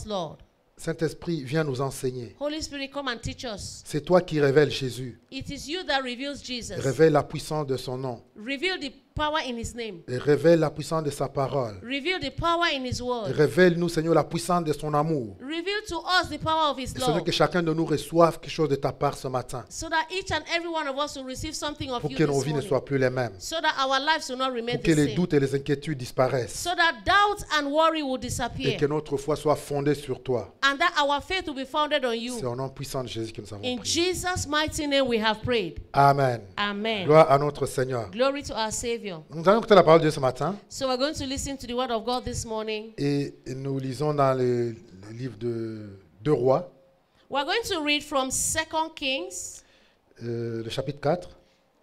Lord. Saint-Esprit, viens nous enseigner. Holy Spirit, come and teach us. C'est toi qui révèles Jésus. It is you that reveals Jesus. Révèle la puissance de son nom. Reveal the power in his name. Et révèle la puissance de sa parole. Reveal the power in his word. Révèle-nous, Seigneur, la puissance de son amour. Reveal to us the power of his Et Seigneur, love. que chacun de nous reçoive quelque chose de ta part ce matin. So that each and every one of us will receive something of Pour you que this nos vies ne morning. soient plus les mêmes. So that our lives will not remain Pour que the les same. doutes et les inquiétudes disparaissent. So that doubt and worry will Et disappear. que notre foi soit fondée sur toi. And that our faith will be founded on C'est you. au nom puissant de Jésus que nous avons In prié. Jesus' mighty name we have prayed. Amen. Amen. Gloire à notre Seigneur. Glory to our Savior. Nous allons écouter la parole de Dieu ce matin. So we're going to listen to the word of God this morning. Et nous lisons dans le livre de 2 Rois, We're going to read from 2 Kings, le chapitre 4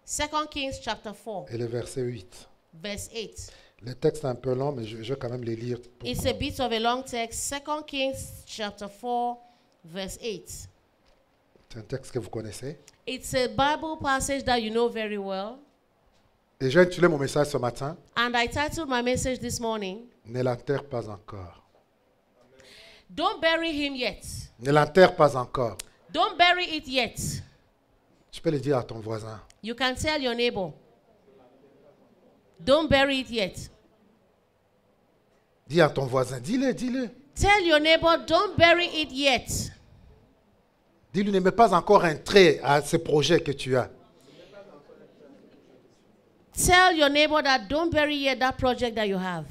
2 Kings chapter 4, et le verset 8. verse 8. Le texte est un peu long, mais je vais quand même les lire. It's a bit of a long text. 2 Kings chapter 4, verse 8. C'est un texte que vous connaissez. It's a Bible passage that you know very well. Et j'ai intitulé mon message ce matin, And I titled my message this morning, Ne l'enterre pas encore. Don't bury him yet. Ne l'enterre pas encore. Don't bury it yet. Tu peux le dire à ton voisin. You can tell your neighbor, don't bury it yet. Dis à ton voisin, dis-le, dis-le. Tell your neighbor, don't bury it yet. Dis-lui, ne mets pas encore un trait à ce projet que tu as. Tell your neighbor that don't bury yet that project that you have.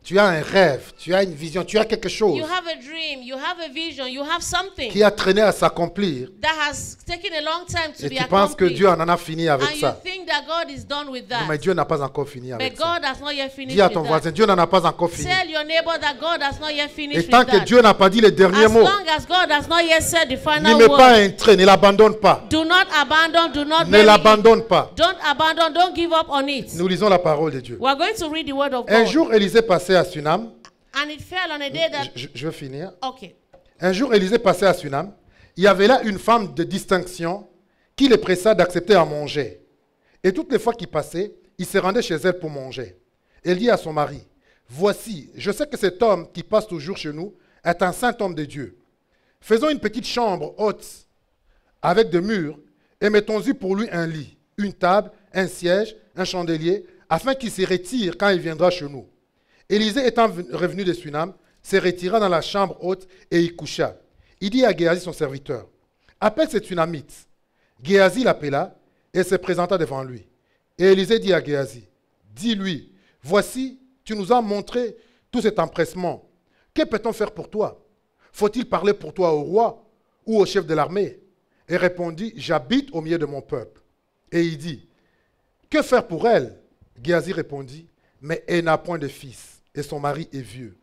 Tu as un rêve, tu as une vision, tu as quelque chose You have a dream, you have a vision, you have something qui a traîné à s'accomplir. that has taken a long time to Et be tu penses que accomplished. Dieu en a fini avec And you ça. think that God is done with Non, mais that. Dieu n'a pas encore fini But avec ça. God has not yet finished Dis à with ton voisin, that. Dieu n'en a pas encore fini. Tell your neighbor that God has not yet Et finished tant with que that. Dieu n'a pas dit les derniers As mots, long as God has not yet said the ne final mets pas word, un trait, ne l'abandonne pas. do not abandon, do not Ne bury it. l'abandonne pas. Don't abandon, don't give up on it. Nous lisons la parole de Dieu. We are going to read the word of Un God. jour, Élisée passait à Sunam. And it fell on a day that, Je vais finir. okay. Un jour, Élisée passait à Sunam. Il y avait là une femme de distinction qui le pressa d'accepter à manger. Et toutes les fois qu'il passait, il se rendait chez elle pour manger. Elle dit à son mari, « Voici, je sais que cet homme qui passe toujours chez nous est un saint homme de Dieu. Faisons une petite chambre haute avec des murs et mettons-y pour lui un lit, une table, un siège, un chandelier, afin qu'il se retire quand il viendra chez nous. » Élisée étant revenu de Sunam, se retira dans la chambre haute et y coucha. Il dit à Géasi son serviteur, « Appelle cette Sunamite. » Géasi l'appela et se présenta devant lui. Et Élisée dit à Géasi, « Dis-lui, voici, tu nous as montré tout cet empressement. Que peut-on faire pour toi? Faut-il parler pour toi au roi ou au chef de l'armée? » Et répondit, « J'habite au milieu de mon peuple. » Et il dit, « Que faire pour elle? » Géasi répondit, « Mais elle n'a point de fils. Et son mari est vieux. »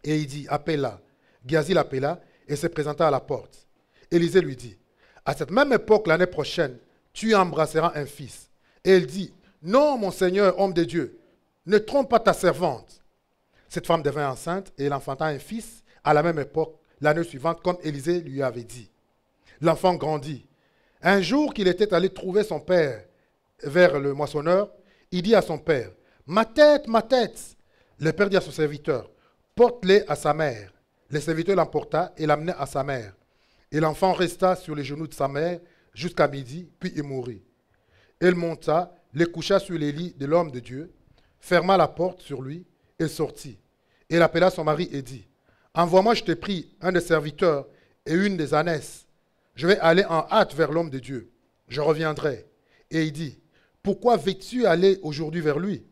Et il dit, « Appelle-la. » Géasi l'appela et se présenta à la porte. Élisée lui dit, « À cette même époque, l'année prochaine, tu embrasseras un fils. » Et elle dit, « Non, mon Seigneur, homme de Dieu, ne trompe pas ta servante. » Cette femme devint enceinte et elle enfanta un fils à la même époque, l'année suivante, comme Élisée lui avait dit. L'enfant grandit. Un jour qu'il était allé trouver son père vers le moissonneur, il dit à son père, « Ma tête, ma tête !» Le père dit à son serviteur, « Porte-les à sa mère. » Le serviteur l'emporta et l'amena à sa mère. Et l'enfant resta sur les genoux de sa mère jusqu'à midi, puis il mourut. Elle monta, le coucha sur les lits de l'homme de Dieu, ferma la porte sur lui et sortit. Elle appela son mari et dit, « Envoie-moi, je te prie, un des serviteurs et une des ânesses. Je vais aller en hâte vers l'homme de Dieu. Je reviendrai. » Et il dit, « Pourquoi veux-tu aller aujourd'hui vers lui?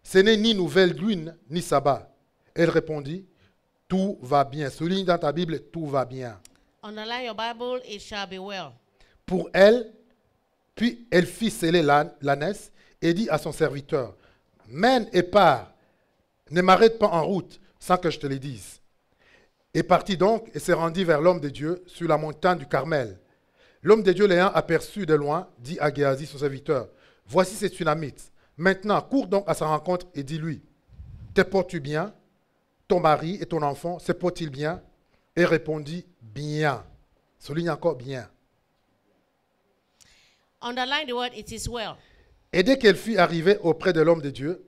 Ce n'est ni nouvelle lune, ni sabbat. » Elle répondit, « Tout va bien. » Souligne dans ta Bible, « Tout va bien. » Underline your Bible, it shall be well. Pour elle, puis elle fit sceller l'ânesse et dit à son serviteur, « Mène et pars, ne m'arrête pas en route sans que je te le dise. » Et partit donc et se rendit vers l'homme de Dieu sur la montagne du Carmel. L'homme de Dieu l'ayant aperçu de loin, dit à Géasi son serviteur, « Voici cette Sunamite. Maintenant, cours donc à sa rencontre et dis-lui, « Te portes-tu bien? Ton mari et ton enfant se portent-ils bien? » Et répondit, « Bien. » Souligne encore, « Bien. » Underline the word, it is well. Et dès qu'elle fut arrivée auprès de l'homme de Dieu,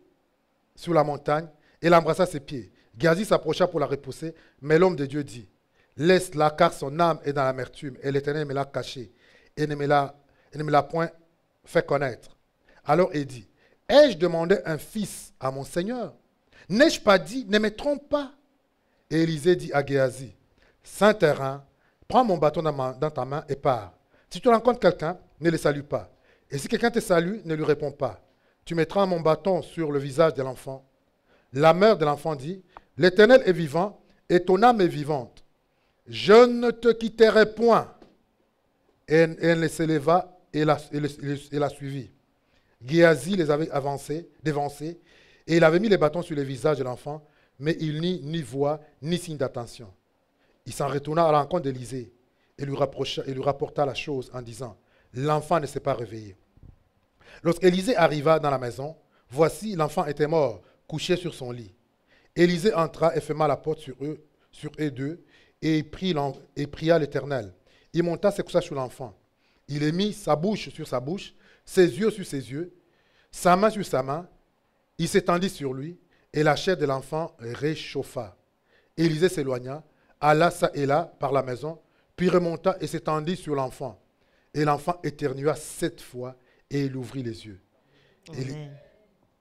sur la montagne, elle embrassa ses pieds. Géasi s'approcha pour la repousser, mais l'homme de Dieu dit, laisse-la car son âme est dans l'amertume et l'Éternel me l'a cachée et ne me l'a point fait connaître. Alors il dit, ai-je demandé un fils à mon Seigneur? N'ai-je pas dit, ne me trompe pas? Et Élisée dit à Géasi, saint terrain, prends mon bâton dans ta main et pars. Si tu rencontres quelqu'un, ne le salue pas. Et si quelqu'un te salue, ne lui réponds pas. Tu mettras mon bâton sur le visage de l'enfant. La mère de l'enfant dit, l'Éternel est vivant et ton âme est vivante. Je ne te quitterai point. Et elle se leva et la suivit. Géasi les avait dévancés, et il avait mis les bâtons sur le visage de l'enfant, mais il n'eut ni voix, ni signe d'attention. Il s'en retourna à la rencontre d'Élisée et lui rapporta la chose en disant, l'enfant ne s'est pas réveillé. Lorsqu'Élisée arriva dans la maison, voici, l'enfant était mort, couché sur son lit. Élisée entra et ferma la porte sur eux deux, et pria l'Éternel. Il monta se coucha sur l'enfant. Il mit sa bouche sur sa bouche, ses yeux sur ses yeux, sa main sur sa main. Il s'étendit sur lui, et la chair de l'enfant réchauffa. Élisée s'éloigna, alla çà et là par la maison, puis remonta et s'étendit sur l'enfant. Et l'enfant éternua 7 fois, et il ouvrit les yeux.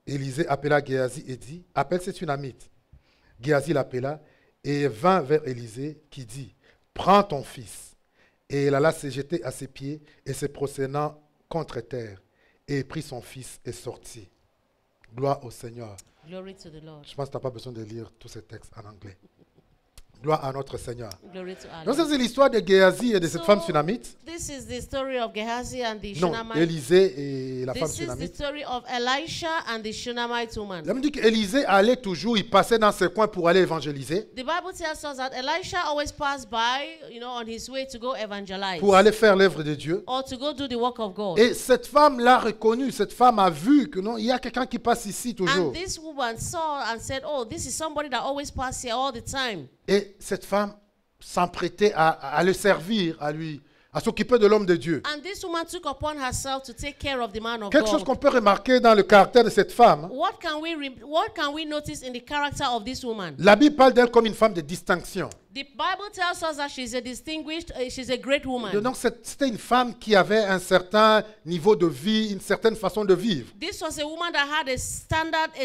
Élisée appela Géasi et dit, appelle cette Sunamite. Géasi l'appela et vint vers Élisée qui dit, prends ton fils. Et il alla se jeter à ses pieds et se prosternant contre terre. Et il prit son fils et sortit. Gloire au Seigneur. Glory to the Lord. Je pense que tu n'as pas besoin de lire tous ces textes en anglais. Gloire à notre Seigneur. Glory to Allah. Donc ça c'est l'histoire de Géasi et de cette femme Sunamite. This is the story of Gehazi and the Non, Shunammite. Élisée et la femme This is the Sunamite. story of Elisha and the Shunammite woman. La Bible dit qu'Élisée allait toujours, il passait dans ce coin pour aller évangéliser, The Bible tells us that Elisha always passed by, on his way to go evangelize pour aller faire l'œuvre de Dieu. or to go do the work of God. Et cette femme l'a reconnu, cette femme a vu que non, il y a quelqu'un qui passe ici toujours. And this woman saw and said, oh, this is somebody that always passes here all the time. Et cette femme s'emprêtait à le servir, à s'occuper de l'homme de Dieu. And this woman took upon herself to take care of the man of Quelque chose God. qu'on peut remarquer dans le caractère de cette femme, What can we notice in the character of this woman? la Bible parle d'elle comme une femme de distinction. The Bible tells us that she's a distinguished, she's a great woman. Donc c'était une femme qui avait un certain niveau de vie, une certaine façon de vivre. This was a woman that had a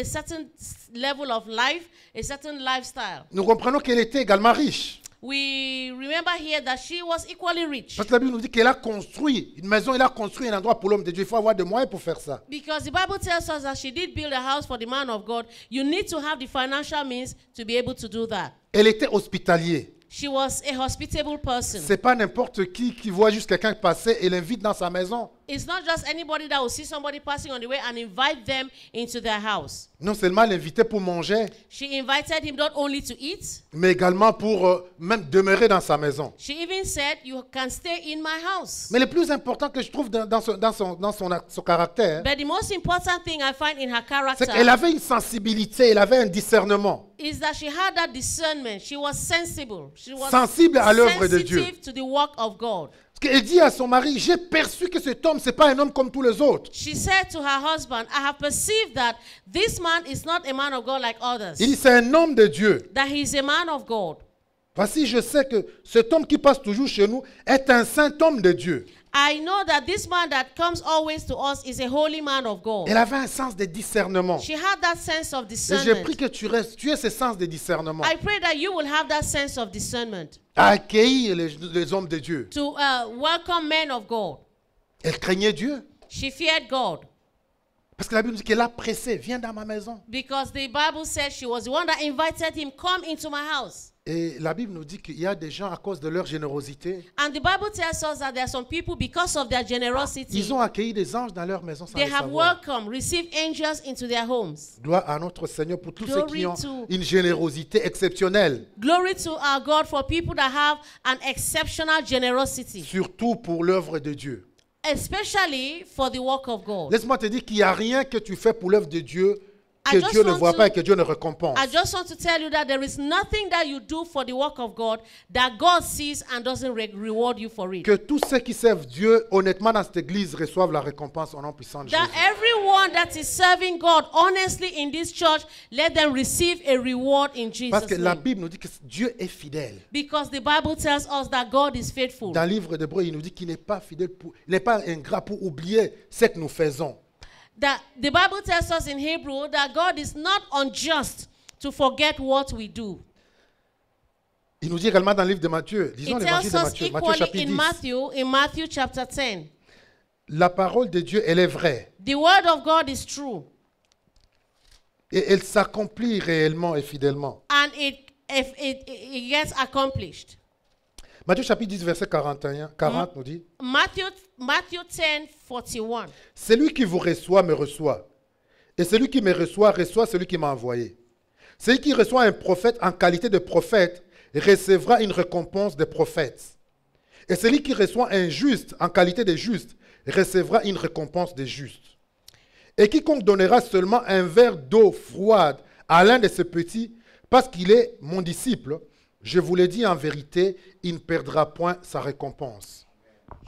certain level of life, a certain lifestyle. Nous comprenons qu'elle était également riche. We remember here that she was equally rich. Parce que la Bible nous dit qu'elle a construit une maison, elle a construit un endroit pour l'homme de Dieu. Il faut avoir des moyens pour faire ça. Because the Bible tells us that she did build a house for the man of God. You need to have the financial means to be able to do that. Elle était hospitalier. She was a hospitable person. C'est pas n'importe qui voit juste quelqu'un passer et l'invite dans sa maison. It's not just anybody that will see somebody passing on the way and invite them into their house. Non seulement l'inviter pour manger, She invited him not only to eat, mais également pour même demeurer dans sa maison. she even said, you can stay in my house. Mais le plus important que je trouve dans son caractère, But the most important thing I find in her c'est character qu'elle avait une sensibilité, elle avait un discernement. is that she had that discernment. She was sensible. She was Sensible à l'œuvre de Dieu. sensitive to the work of God. Parce qu'elle dit à son mari, j'ai perçu que cet homme, ce n'est pas un homme comme tous les autres. She said to her husband, I have perceived that this man is not a man of God like others. Il dit, c'est un homme de Dieu. That he is a man of God. Voici, je sais que cet homme qui passe toujours chez nous est un saint homme de Dieu. I know that this man that comes always to us is a holy man of God. Elle avait un sens de discernement. She had that sense of Et j'ai pris discernment. que tu aies ce sens de discernement. I pray that you will have that sense of discernment À accueillir les hommes de Dieu. to welcome men of God. Elle craignait Dieu. She feared God Parce que la Bible dit qu'elle a pressé, viens dans ma maison. because the Bible says she was the one that invited him, come into my house. Et la Bible nous dit qu'il y a des gens à cause de leur générosité, And the Bible tells us that there are some people, because of their generosity, ils ont accueilli des anges dans leur maison sans they le have savoir. welcomed, received angels into their homes. Gloire à notre Seigneur pour tous ceux qui Glory ont to- une générosité exceptionnelle, Glory to our God for people that have an exceptional generosity, surtout pour l'œuvre de Dieu. especially for the work of God. Laisse-moi te dire qu'il n'y a rien que tu fais pour l'œuvre de Dieu I que just Dieu ne want voit to- pas et que Dieu ne récompense. I just want to tell you that there is nothing that you do for the work of God that God sees and doesn't reward you for it. Que tous ceux qui servent Dieu honnêtement dans cette église reçoivent la récompense au nom puissant de Jésus. That everyone that is serving God honestly in this church, let them receive a reward in Parce que Jesus' la name. Bible nous dit que Dieu est fidèle. Because the Bible tells us that God is faithful. Dans le livre d'Hébreux, il nous dit qu'il n'est pas fidèle, il n'est pas ingrat pour oublier ce que nous faisons. That the Bible tells us in Hebrew that God is not unjust to forget what we do. Il nous dit également dans le livre de Matthieu, lisons It l'évangile tells de us Matthieu, Matthieu equally chapitre in 10. Matthew chapter 10. La parole de Dieu, elle est vraie. The word of God is true, Et elle s'accomplit réellement et fidèlement. and it gets accomplished. Matthieu chapitre 10, verset 40 nous dit, Matthew 10, 41. celui qui vous reçoit me reçoit. Et celui qui me reçoit, reçoit celui qui m'a envoyé. Celui qui reçoit un prophète en qualité de prophète recevra une récompense de prophète. Et celui qui reçoit un juste en qualité de juste recevra une récompense de juste. Et quiconque donnera seulement un verre d'eau froide à l'un de ces petits, parce qu'il est mon disciple, je vous le dis en vérité, il ne perdra point sa récompense.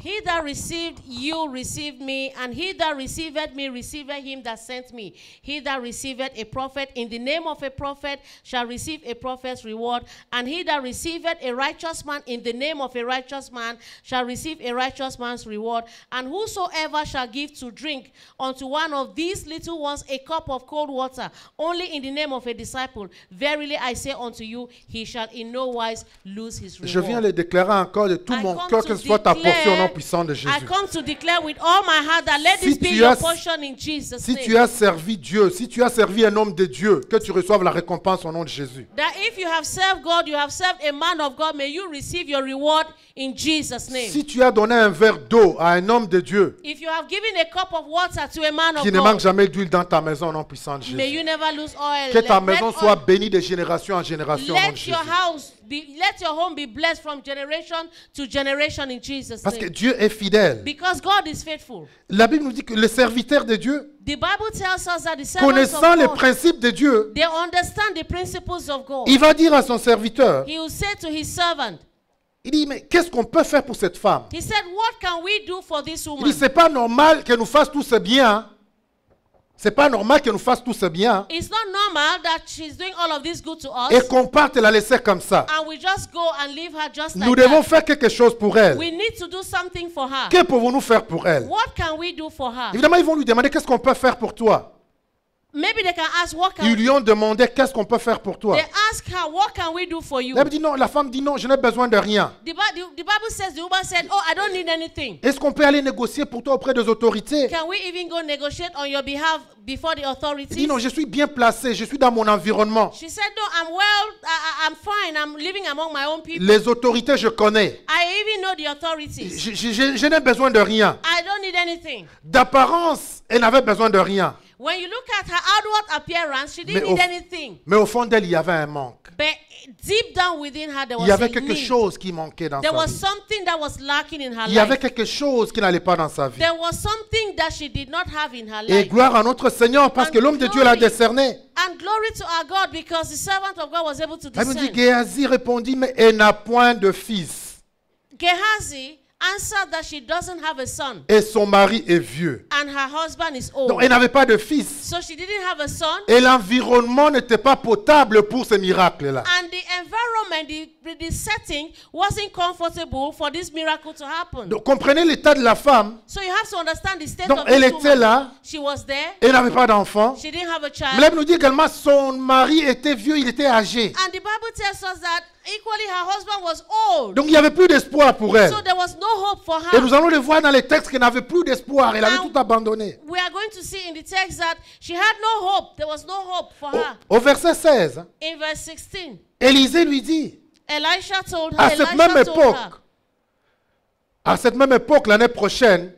He that received you received me, and he that received me received him that sent me. He that received a prophet in the name of a prophet shall receive a prophet's reward, and he that received a righteous man in the name of a righteous man shall receive a righteous man's reward. And whosoever shall give to drink unto one of these little ones a cup of cold water, only in the name of a disciple, verily I say unto you, he shall in no wise lose his reward. Je viens le déclarer encore de tout I mon come cœur to que ce soit ta portion au nom declare- puissant de I Jésus. come to declare with all my heart that let Si this be tu your as- portion in Jesus' Si name. tu as servi Dieu, si tu as servi un homme de Dieu, que tu reçoives la récompense au nom de Jésus. That if you have served God, you have served a man of God, may you receive your reward in Jesus' name. Si tu as donné un verre d'eau à un homme de Dieu If you have given a cup of water to a man of qui ne manque God, jamais d'huile dans ta maison au nom puissant de may Jésus. you never lose oil. Que ta Let maison oil- soit bénie de génération en génération au nom de Let Jésus. your house be, let your home be blessed from generation to generation in Jesus' Parce que name. Dieu est fidèle. Because God is faithful. La Bible nous dit que les serviteurs de Dieu, The Bible tells us that the servants connaissant of les God, principes de Dieu, they understand the principles of God. il va dire à son serviteur, He will say to his servant, il dit, mais qu'est-ce qu'on peut faire pour cette femme? he said, what can we do for this Il dit, woman? c'est pas normal qu'elle nous fasse tout ce bien. C'est pas normal qu'elle nous fasse tout ce bien. It's not normal that she's doing all of this good to us, Et qu'on parte et la laisser comme ça. and we just go and leave her just Nous like devons that. faire quelque chose pour elle. We need to do something for her. Que pouvons-nous faire pour elle? What can we do for her? Évidemment, ils vont lui demander qu'est-ce qu'on peut faire pour toi. Maybe they can ask, what can Ils lui ont demandé qu'est-ce qu'on peut faire pour toi. they ask her, what can we do for you? Elle dit non, la femme dit non, je n'ai besoin de rien. The Bible says, the woman said, oh, I don't need anything. Est-ce qu'on peut aller négocier pour toi auprès des autorités? Can we even go negotiate on your behalf before the Elle dit authorities? non, je suis bien placé, je suis dans mon environnement. She said, no, I'm well, I'm fine, I'm living among my own people. Les autorités, je connais. I even know the authorities. Je n'ai besoin de rien. I don't need anything. D'apparence, elle n'avait besoin de rien. When you look at her outward appearance, she didn't Mais need au- anything. Mais au fond d'elle, il y avait un manque. But deep down within her, there Il was y avait a quelque need. chose qui manquait dans There sa was vie. something that was lacking in her Il y avait life. quelque chose qui n'allait pas dans sa vie. There was something that she did not have in her Et life. gloire à notre Seigneur parce que l'homme de Dieu l'a décerné. And glory to our God because the servant of God was able to Elle me dit, discern. Géasi répondit, mais elle n'a point de fils. Gehazi answered that she doesn't have a son Et son mari est vieux. and her husband is Donc old. elle n'avait pas de fils. So she didn't have a son, Et l'environnement n'était pas potable pour ce miracle-là. and the environment, the setting wasn't comfortable for this miracle to happen. Donc comprenez l'état de la femme. So you have to understand the state Donc of elle this était woman. là. She was there. Elle n'avait pas d'enfant. She didn't have a Mais child. elle nous dit également son mari était vieux, il était âgé. And the Bible tells us that equally her husband was old. Donc il n'y avait plus d'espoir pour elle. So there was no hope for Et her. nous allons le voir dans les textes qu'elle n'avait plus d'espoir. Elle avait Now- tout abandonné. We are going to see in the text that she had no hope. There was no hope for her. Au verset 16, In verse 16, Élisée lui dit, Elisha told her, à cette même Elisha told époque, her à cette même époque, l'année prochaine,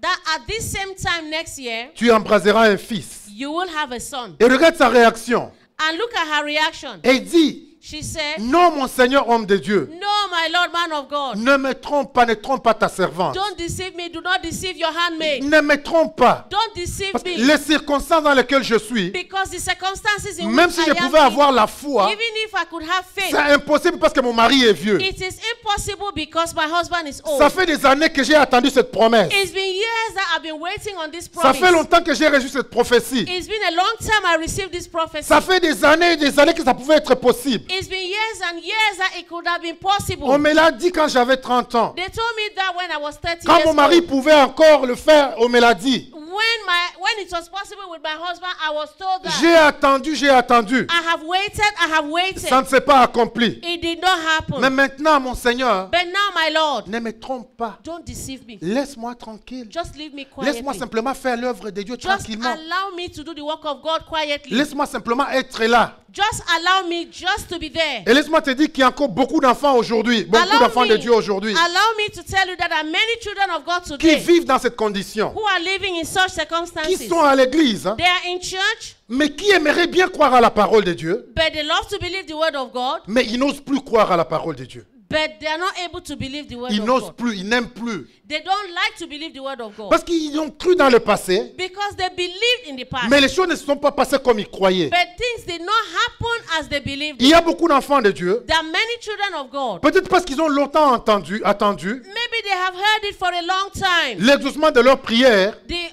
that at this same time next year, tu embraseras un fils. you will have a son. Et regarde sa réaction. And look at her reaction. Elle dit, She said, non, mon Seigneur, homme de Dieu, no, my Lord, man of God. ne me trompe pas ta servante. Don't deceive me. Do not deceive your handmaid. Ne me trompe pas. Don't deceive Parce que me. les circonstances dans lesquelles je suis, Because the circumstances in même which si I je am pouvais in, avoir la foi, even if I could have faith, c'est impossible parce que mon mari est vieux. it is impossible because my husband is old. Ça fait des années que j'ai attendu cette promesse. It's been years that I've been waiting on this Ça promise. fait longtemps que j'ai reçu cette prophétie. It's been a long time I received this prophecy. Ça fait des années et des années que ça pouvait être possible. It's been years and years that it could have been possible. On me l'a dit quand j'avais 30 ans. They told me that when I was 30 Quand years mon mari old. pouvait encore le faire, on me l'a dit. When it was possible with my husband, I was told that. J'ai attendu. I have waited. Ça ne s'est pas accompli. It did not happen. Mais maintenant, mon Seigneur, But now, my Lord, ne me trompe pas. don't deceive me. Laisse-moi tranquille. Just leave me Laisse-moi quietly. simplement faire l'œuvre de Dieu Just tranquillement. allow me to do the work of God quietly. Laisse-moi simplement être là. Just allow me just to be there. Et laisse-moi te dire qu'il y a encore beaucoup d'enfants aujourd'hui, beaucoup d'enfants de Dieu aujourd'hui, Allow me to tell you that there are many children of God qui today vivent dans cette condition, who are living in such qui circumstances. sont à l'église, hein, They are in church, mais qui aimeraient bien croire à la parole de Dieu, but they love to believe the word of God, mais ils n'osent plus croire à la parole de Dieu. but they are not able to believe the word Ils of n'osent God. plus, ils n'aiment plus. They don't like to believe the word of God Parce qu'ils ont cru dans le passé, because they believed in the past. mais les choses ne se sont pas passées comme ils croyaient. But things did not happen as they believed. Il y a beaucoup d'enfants de Dieu, There are many children of God. peut-être parce qu'ils ont longtemps attendu Maybe they have heard it for a long time. l'exaucement de leurs prières, The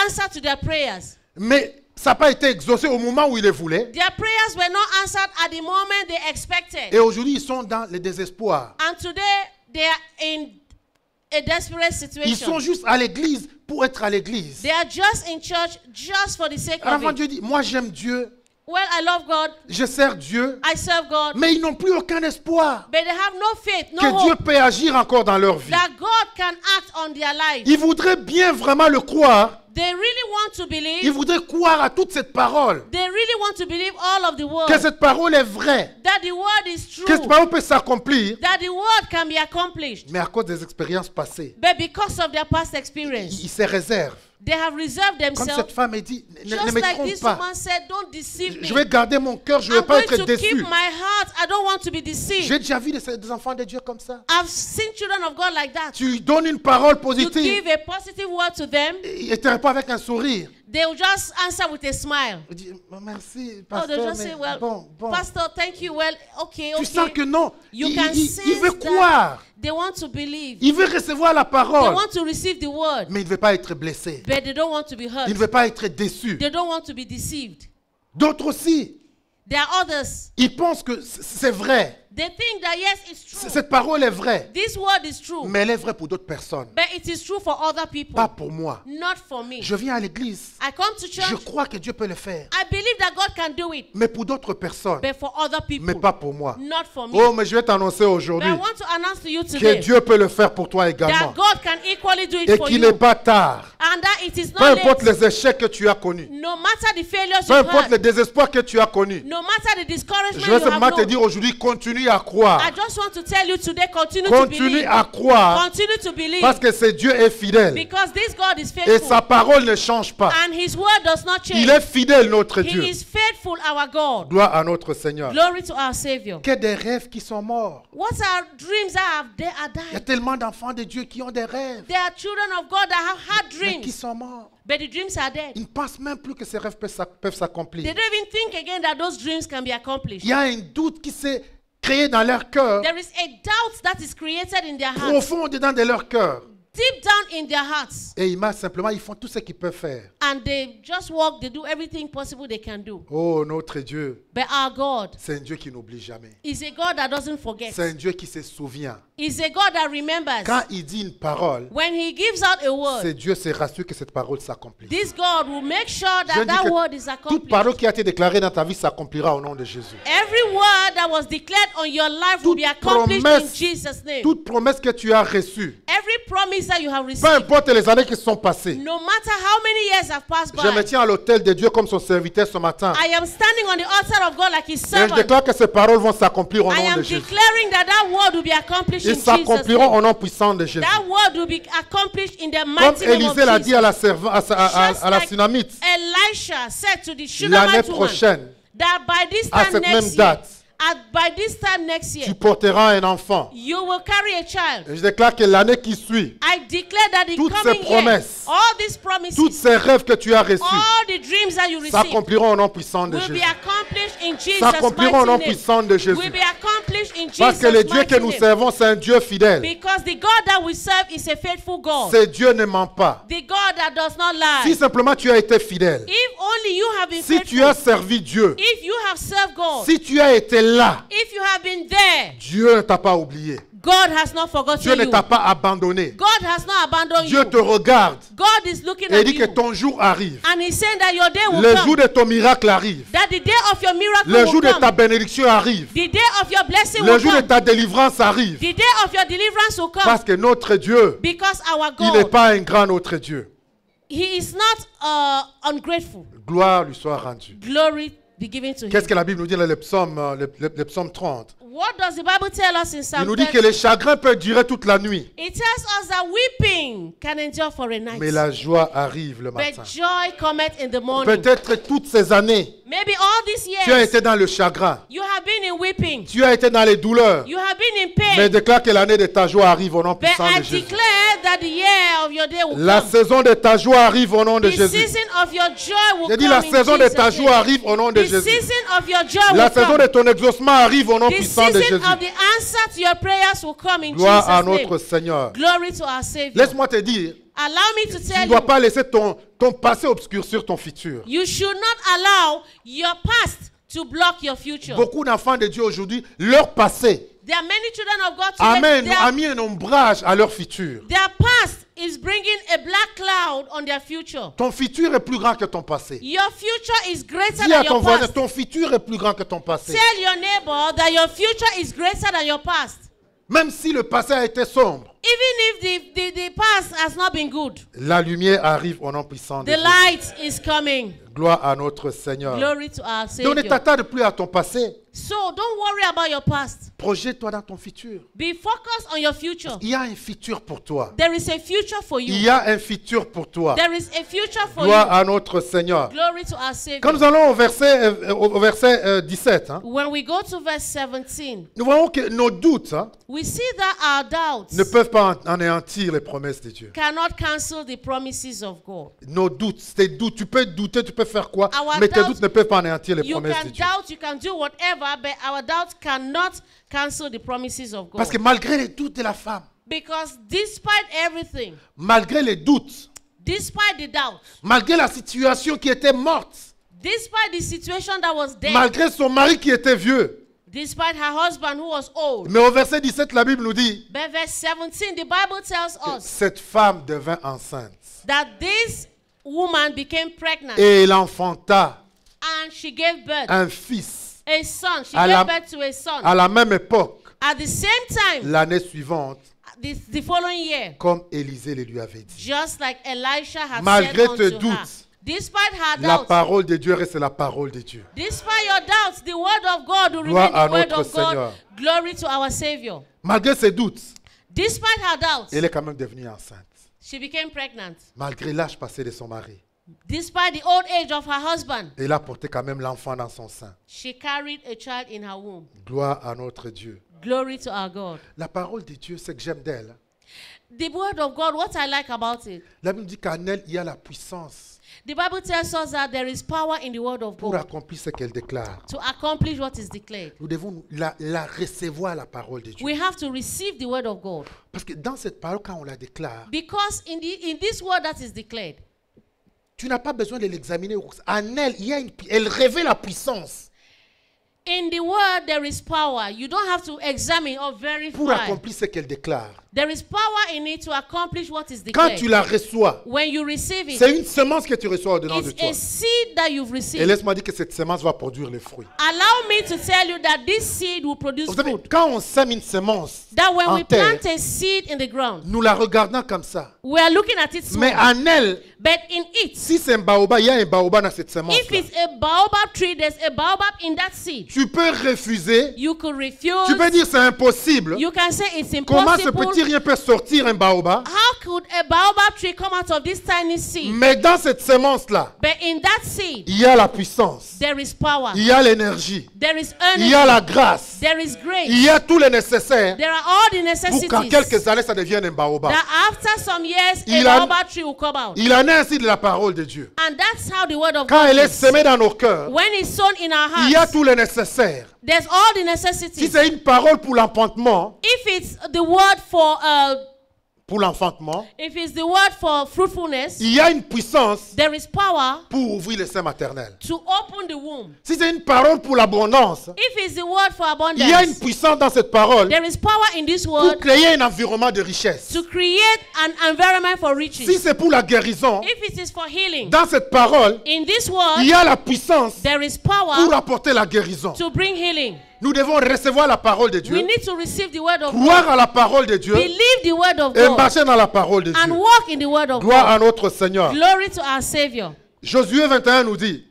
answer to their prayers. mais ça n'a pas été exaucé au moment où ils le voulaient. Their prayers were not answered at the moment they expected. Et aujourd'hui, ils sont dans le désespoir. And today they are in a desperate Ils sont situation. juste à l'église pour être à l'église. They are just in church just for the sake of Avant it. Dieu dit, moi j'aime Dieu, Well, I love God. je sers Dieu, I serve God. mais ils n'ont plus aucun espoir But they have no faith, no que Dieu hope peut agir encore dans leur vie. that God can act on their life. Ils voudraient bien vraiment le croire. They really want to Ils believe. voudraient croire à toute cette parole. They really want to believe all of the Que word. cette parole est vraie. That the word is Que cette true. parole peut s'accomplir. That the word can be accomplished. Mais à cause des expériences passées, But because of their past experience, ils se réservent. they have reserved Comme themselves. cette femme a dit, ne Just me like trompe this pas. woman said, don't deceive me. Je vais garder mon cœur, je ne vais I'm pas going être to déçu. keep my heart. I don't want to be deceived. J'ai déjà vu des enfants de Dieu comme ça. I've seen children of God like that. Tu lui donnes une parole You positive give a positive word to them, et il te répond avec un sourire. they will just answer with a smile. Il dit, merci, Oh, they'll pasteur, just say, mais well, bon. Pastor, thank you. Well, okay, Tu sens que okay. non. You Il, can il- sense il veut that croire. they want to believe. Il veut recevoir la They parole. want to receive the word, Mais il ne veut pas être blessé. but they don't want to be Il hurt. ne veut pas être déçu. They don't want to be deceived. D'autres aussi, There are others. ils pensent que c'est vrai. They think that yes, it's true. Cette parole est vraie. This word is true, Mais elle est vraie pour d'autres personnes. but it is true for other people, Pas pour moi. not for me. Je viens à l'église. I come to Je church. crois que Dieu peut le faire. I believe that God can do it, Mais pour d'autres personnes. but for other Mais people, pas pour moi. not for me. Oh, mais je vais t'annoncer But aujourd'hui I want to announce to you que today Dieu peut le faire pour toi that également. God can equally do it Et for qu'il you, n'est pas tard. and that it is Peu not importe late. les échecs que tu as connus. No matter the failures Peu you've importe le had, désespoir que tu as connu. no matter the discouragement Je vais you have seulement te known, dire aujourd'hui, continue à croire. I just want to tell you today, continue to Continue believe. à croire. Continue to believe. Parce que ce Dieu est fidèle. Because this God is Et faithful. sa parole ne change pas. And his word does not change. Il est fidèle, notre He Dieu. is faithful, our God. Gloire à notre Seigneur. Glory to our Savior. Que des rêves qui sont morts. What are dreams that are Il y a died? tellement d'enfants de Dieu qui ont des rêves, There are children of God that have had mais qui dreams, sont morts. but the dreams are dead. Ils ne pensent même plus que ces rêves peuvent They s'accomplir. don't even think again that those dreams can be accomplished. Il y a un doute qui s'est créé dans leur cœur, There is a doubt that is created in their hearts, profond dedans de leur cœur. deep down in their hearts. Et simplement, ils font tout ce qu'ils peuvent faire. And they just walk, they do everything possible they can do. Oh, notre Dieu, But our God c'est un Dieu qui n'oublie jamais. is a God that doesn't forget. C'est un Dieu qui se souvient. He's a God that remembers. Quand il dit une parole, When he gives out a word, c'est Dieu se rassure que cette parole s'accomplisse. this God will make sure Je that dis that que word is toute accomplished. parole qui a été déclarée dans ta vie s'accomplira au nom de Jésus. Every word that was declared on your life will Toute be accomplished in promesse, Jesus' name. toute promesse que tu as reçue, Every promise that you have peu received, importe les années qui sont passées, no matter how many years have passed je me by, tiens à l'autel de Dieu comme son serviteur ce matin. I am standing on the altar of God like his Et je servant. déclare que ces paroles vont s'accomplir au I nom am de Jésus. declaring that that word will be accomplished in Ils Jesus' s'accompliront name. au nom puissant de Jésus. That word will be accomplished in the Comme mighty name of Élisée l'a dit Jesus. à la, à la like Sunamite Elisha said to the l'année Shunammite woman prochaine, that by this à time cette même next year, date, by this time next year, tu porteras un enfant. you will carry a child. Et je déclare que l'année qui suit, I declare that the toutes ces coming year, promesses, all these promises, tous ces rêves que tu as reçus all the dreams that you received s'accompliront au nom puissant de will be Jésus. accomplished in Jesus' S'accompliront au nom mighty name. puissant de Jésus. Will be accomplished in Parce que Jesus' le Dieu que mighty nous name. servons, c'est un Dieu fidèle. Because the God that we serve is a faithful God. Ce Dieu ne ment pas. The God that does not lie. Si simplement tu as été fidèle, If only you have been si faithful, tu as servi Dieu, if you have served God, si tu as été là, if you have been there, Dieu ne t'a pas oublié. God has not forgotten Dieu ne you. t'a pas abandonné. God has not abandoned Dieu you. te regarde God is looking et at dit que you. ton jour arrive. And he's saying that your day will Le come. jour de ton miracle arrive. That the day of your miracle Le will jour de come. ta bénédiction arrive. The day of your blessing Le will jour de come. ta délivrance arrive. The day of your deliverance will come. Parce que notre Dieu, Because our il n'est God, pas un grand notre Dieu. he is not ungrateful. Gloire lui soit rendue. Glory be given to him. Qu'est-ce que la Bible nous dit dans le psaume 30? What does the Bible tell us in Il Psalm nous dit que 30? les chagrins peuvent durer toute la nuit, It tells us that weeping can endure for a night. mais la joie arrive le matin. But joy cometh in the morning. Peut-être toutes ces années, Maybe all these tu as years été dans le chagrin, you have been in weeping. tu as été dans les douleurs, You have been in mais pain. déclare que l'année de ta joie arrive au nom But puissant I de Jésus. declare that the year of your day will La come. saison de ta joie arrive au nom de The Jésus. season of your joy will J'ai dit come la in saison de Jesus' ta name. joie arrive au nom de The Jésus. season of your joy La will saison come. de ton exaucement arrive au nom The puissant de season Jésus. of the answer to your prayers will come in Gloire à Jesus' name. notre Seigneur. Glory to our Savior. Laisse-moi te dire, Allow me to tu tell ne dois you, pas laisser ton passé obscurcir ton futur. you should not allow your past to block your future. Beaucoup d'enfants de Dieu aujourd'hui, leur passé There are many children of God today. a mis un ombrage à leur futur. Their past is bringing a black cloud on their future. Ton futur est plus grand que ton passé. Your future is greater Dis à than ton your voisin, past. ton futur est plus grand que ton passé. Tell your neighbor that your future is greater than your past. Même si le passé a été sombre, Even if the past has not been good, la lumière arrive au nom puissant de the Jésus. light is coming. Gloire à notre Seigneur. Glory to our Donc ne Savior. t'attarde plus à ton passé. So don't worry about your past. Projette-toi dans ton futur. Be focused on your future. Il y a un futur pour toi. There is a future for Il you. y a un futur pour toi. There is a future for Gloire you. à notre Seigneur. Glory to our Quand nous Savior. allons au verset 17, hein, When we go to verse 17, nous voyons que nos doutes we see that our doubts ne peuvent pas anéantir les promesses de Dieu. cannot cancel the promises of God. Nos doutes, tes doutes, tu peux douter, tu peux faire quoi, Our mais tes doubts- doutes ne peuvent pas anéantir les You promesses can de Dieu. doubt, you can do whatever, but our doubts cannot cancel the promises of God. Parce que malgré les doutes de la femme, Because despite everything, malgré les doutes, despite the doubt, malgré la situation qui était morte, despite the situation that was dead, malgré son mari qui était vieux, despite her husband who was old, mais au verset 17, la Bible nous dit but verse 17, the Bible tells que us cette femme devint enceinte that this woman became pregnant et elle enfanta and she gave birth un fils. a son. She À gave la- birth to a son. À la même époque, At the same time, l'année suivante, the following year, comme Élisée le lui avait dit. just like Elisha had Malgré said tes unto her, doutes, despite her La doubts, parole de Dieu reste la parole de Dieu. despite your doubts, the word of God will Gloire remain à the word notre of God. Seigneur. Glory to our Savior. Malgré ses doutes, Despite her doubts, elle est quand même devenue enceinte. she became pregnant. Malgré l'âge passé de son mari, Despite the old age of her husband, elle a porté quand même l'enfant dans son sein. she carried a child in her womb. Gloire à notre Dieu. Glory to our God. La parole de Dieu, c'est que j'aime d'elle. The word of God, what I like about it, La Bible dit qu'en elle, il y a la puissance the Bible tells us that there is power in the word of pour God accomplir ce qu'elle déclare. to accomplish what is declared. Nous devons la recevoir, la parole de Dieu. We have to receive the word of God. Parce que dans cette parole, quand on la déclare, Because in this word that is declared, tu n'as pas besoin de l'examiner. En elle, elle révèle la puissance in the word there is power. You don't have to examine or pour verify. accomplir ce qu'elle déclare. There is power in it to accomplish what is Quand declared. tu la reçois, When you receive it, c'est une semence que tu reçois au-dedans de it's toi. a seed that you've Et received. laisse-moi dire que cette semence va produire les fruits. Allow me to tell you that this seed will produce Vous savez, fruit. quand on sème une semence That when en we terre, plant a seed in the ground, nous la regardons comme ça. we are looking at it Mais small. en elle, But in it, si c'est un baobab, il y a un baobab dans cette semence. if it's a baobab tree, there's a baobab in that seed. Tu peux refuser. You could refuse. Tu peux dire c'est impossible. You can say it's Comment ce impossible. petit rien peut sortir un baobab? How could a baobab tree come out of this tiny seed? Mais dans cette semence-là, But in that seed, il y a la puissance. there is power. Il y a l'énergie. There is Il earnestness. y a la grâce. There is grace. Il y a tout le nécessaire There are all the pour qu'en necessities quelques années, ça devienne un baobab. that after some years, Il a a- baobab tree will come out. Il en est ainsi de la parole de Dieu. And that's how the word of Quand God elle est is. semée dans nos cœurs, When it's sown in our il y a hearts, tout le nécessaire. there's all the Si necessities. c'est une parole pour l'enfantement, If it's the word if it's the word for fruitfulness, il y a une puissance there is power pour ouvrir le sein maternel. to open the womb. Si c'est une parole pour l'abondance, If it's the word for il y a une abundance, puissance dans cette parole there is power in this pour word créer un environnement de richesse. to create an environment for Si riches. c'est pour la guérison, If it is for healing, dans cette parole, in this il word, y a la puissance there is pour power apporter la guérison. to bring healing. Nous devons recevoir la parole de We Dieu, need to receive the word of God, croire à la parole de Dieu believe the word of et God, marcher dans la parole de and Dieu. walk in the word of Gloire God. à notre Seigneur. Glory to our Savior. Josué 21 nous dit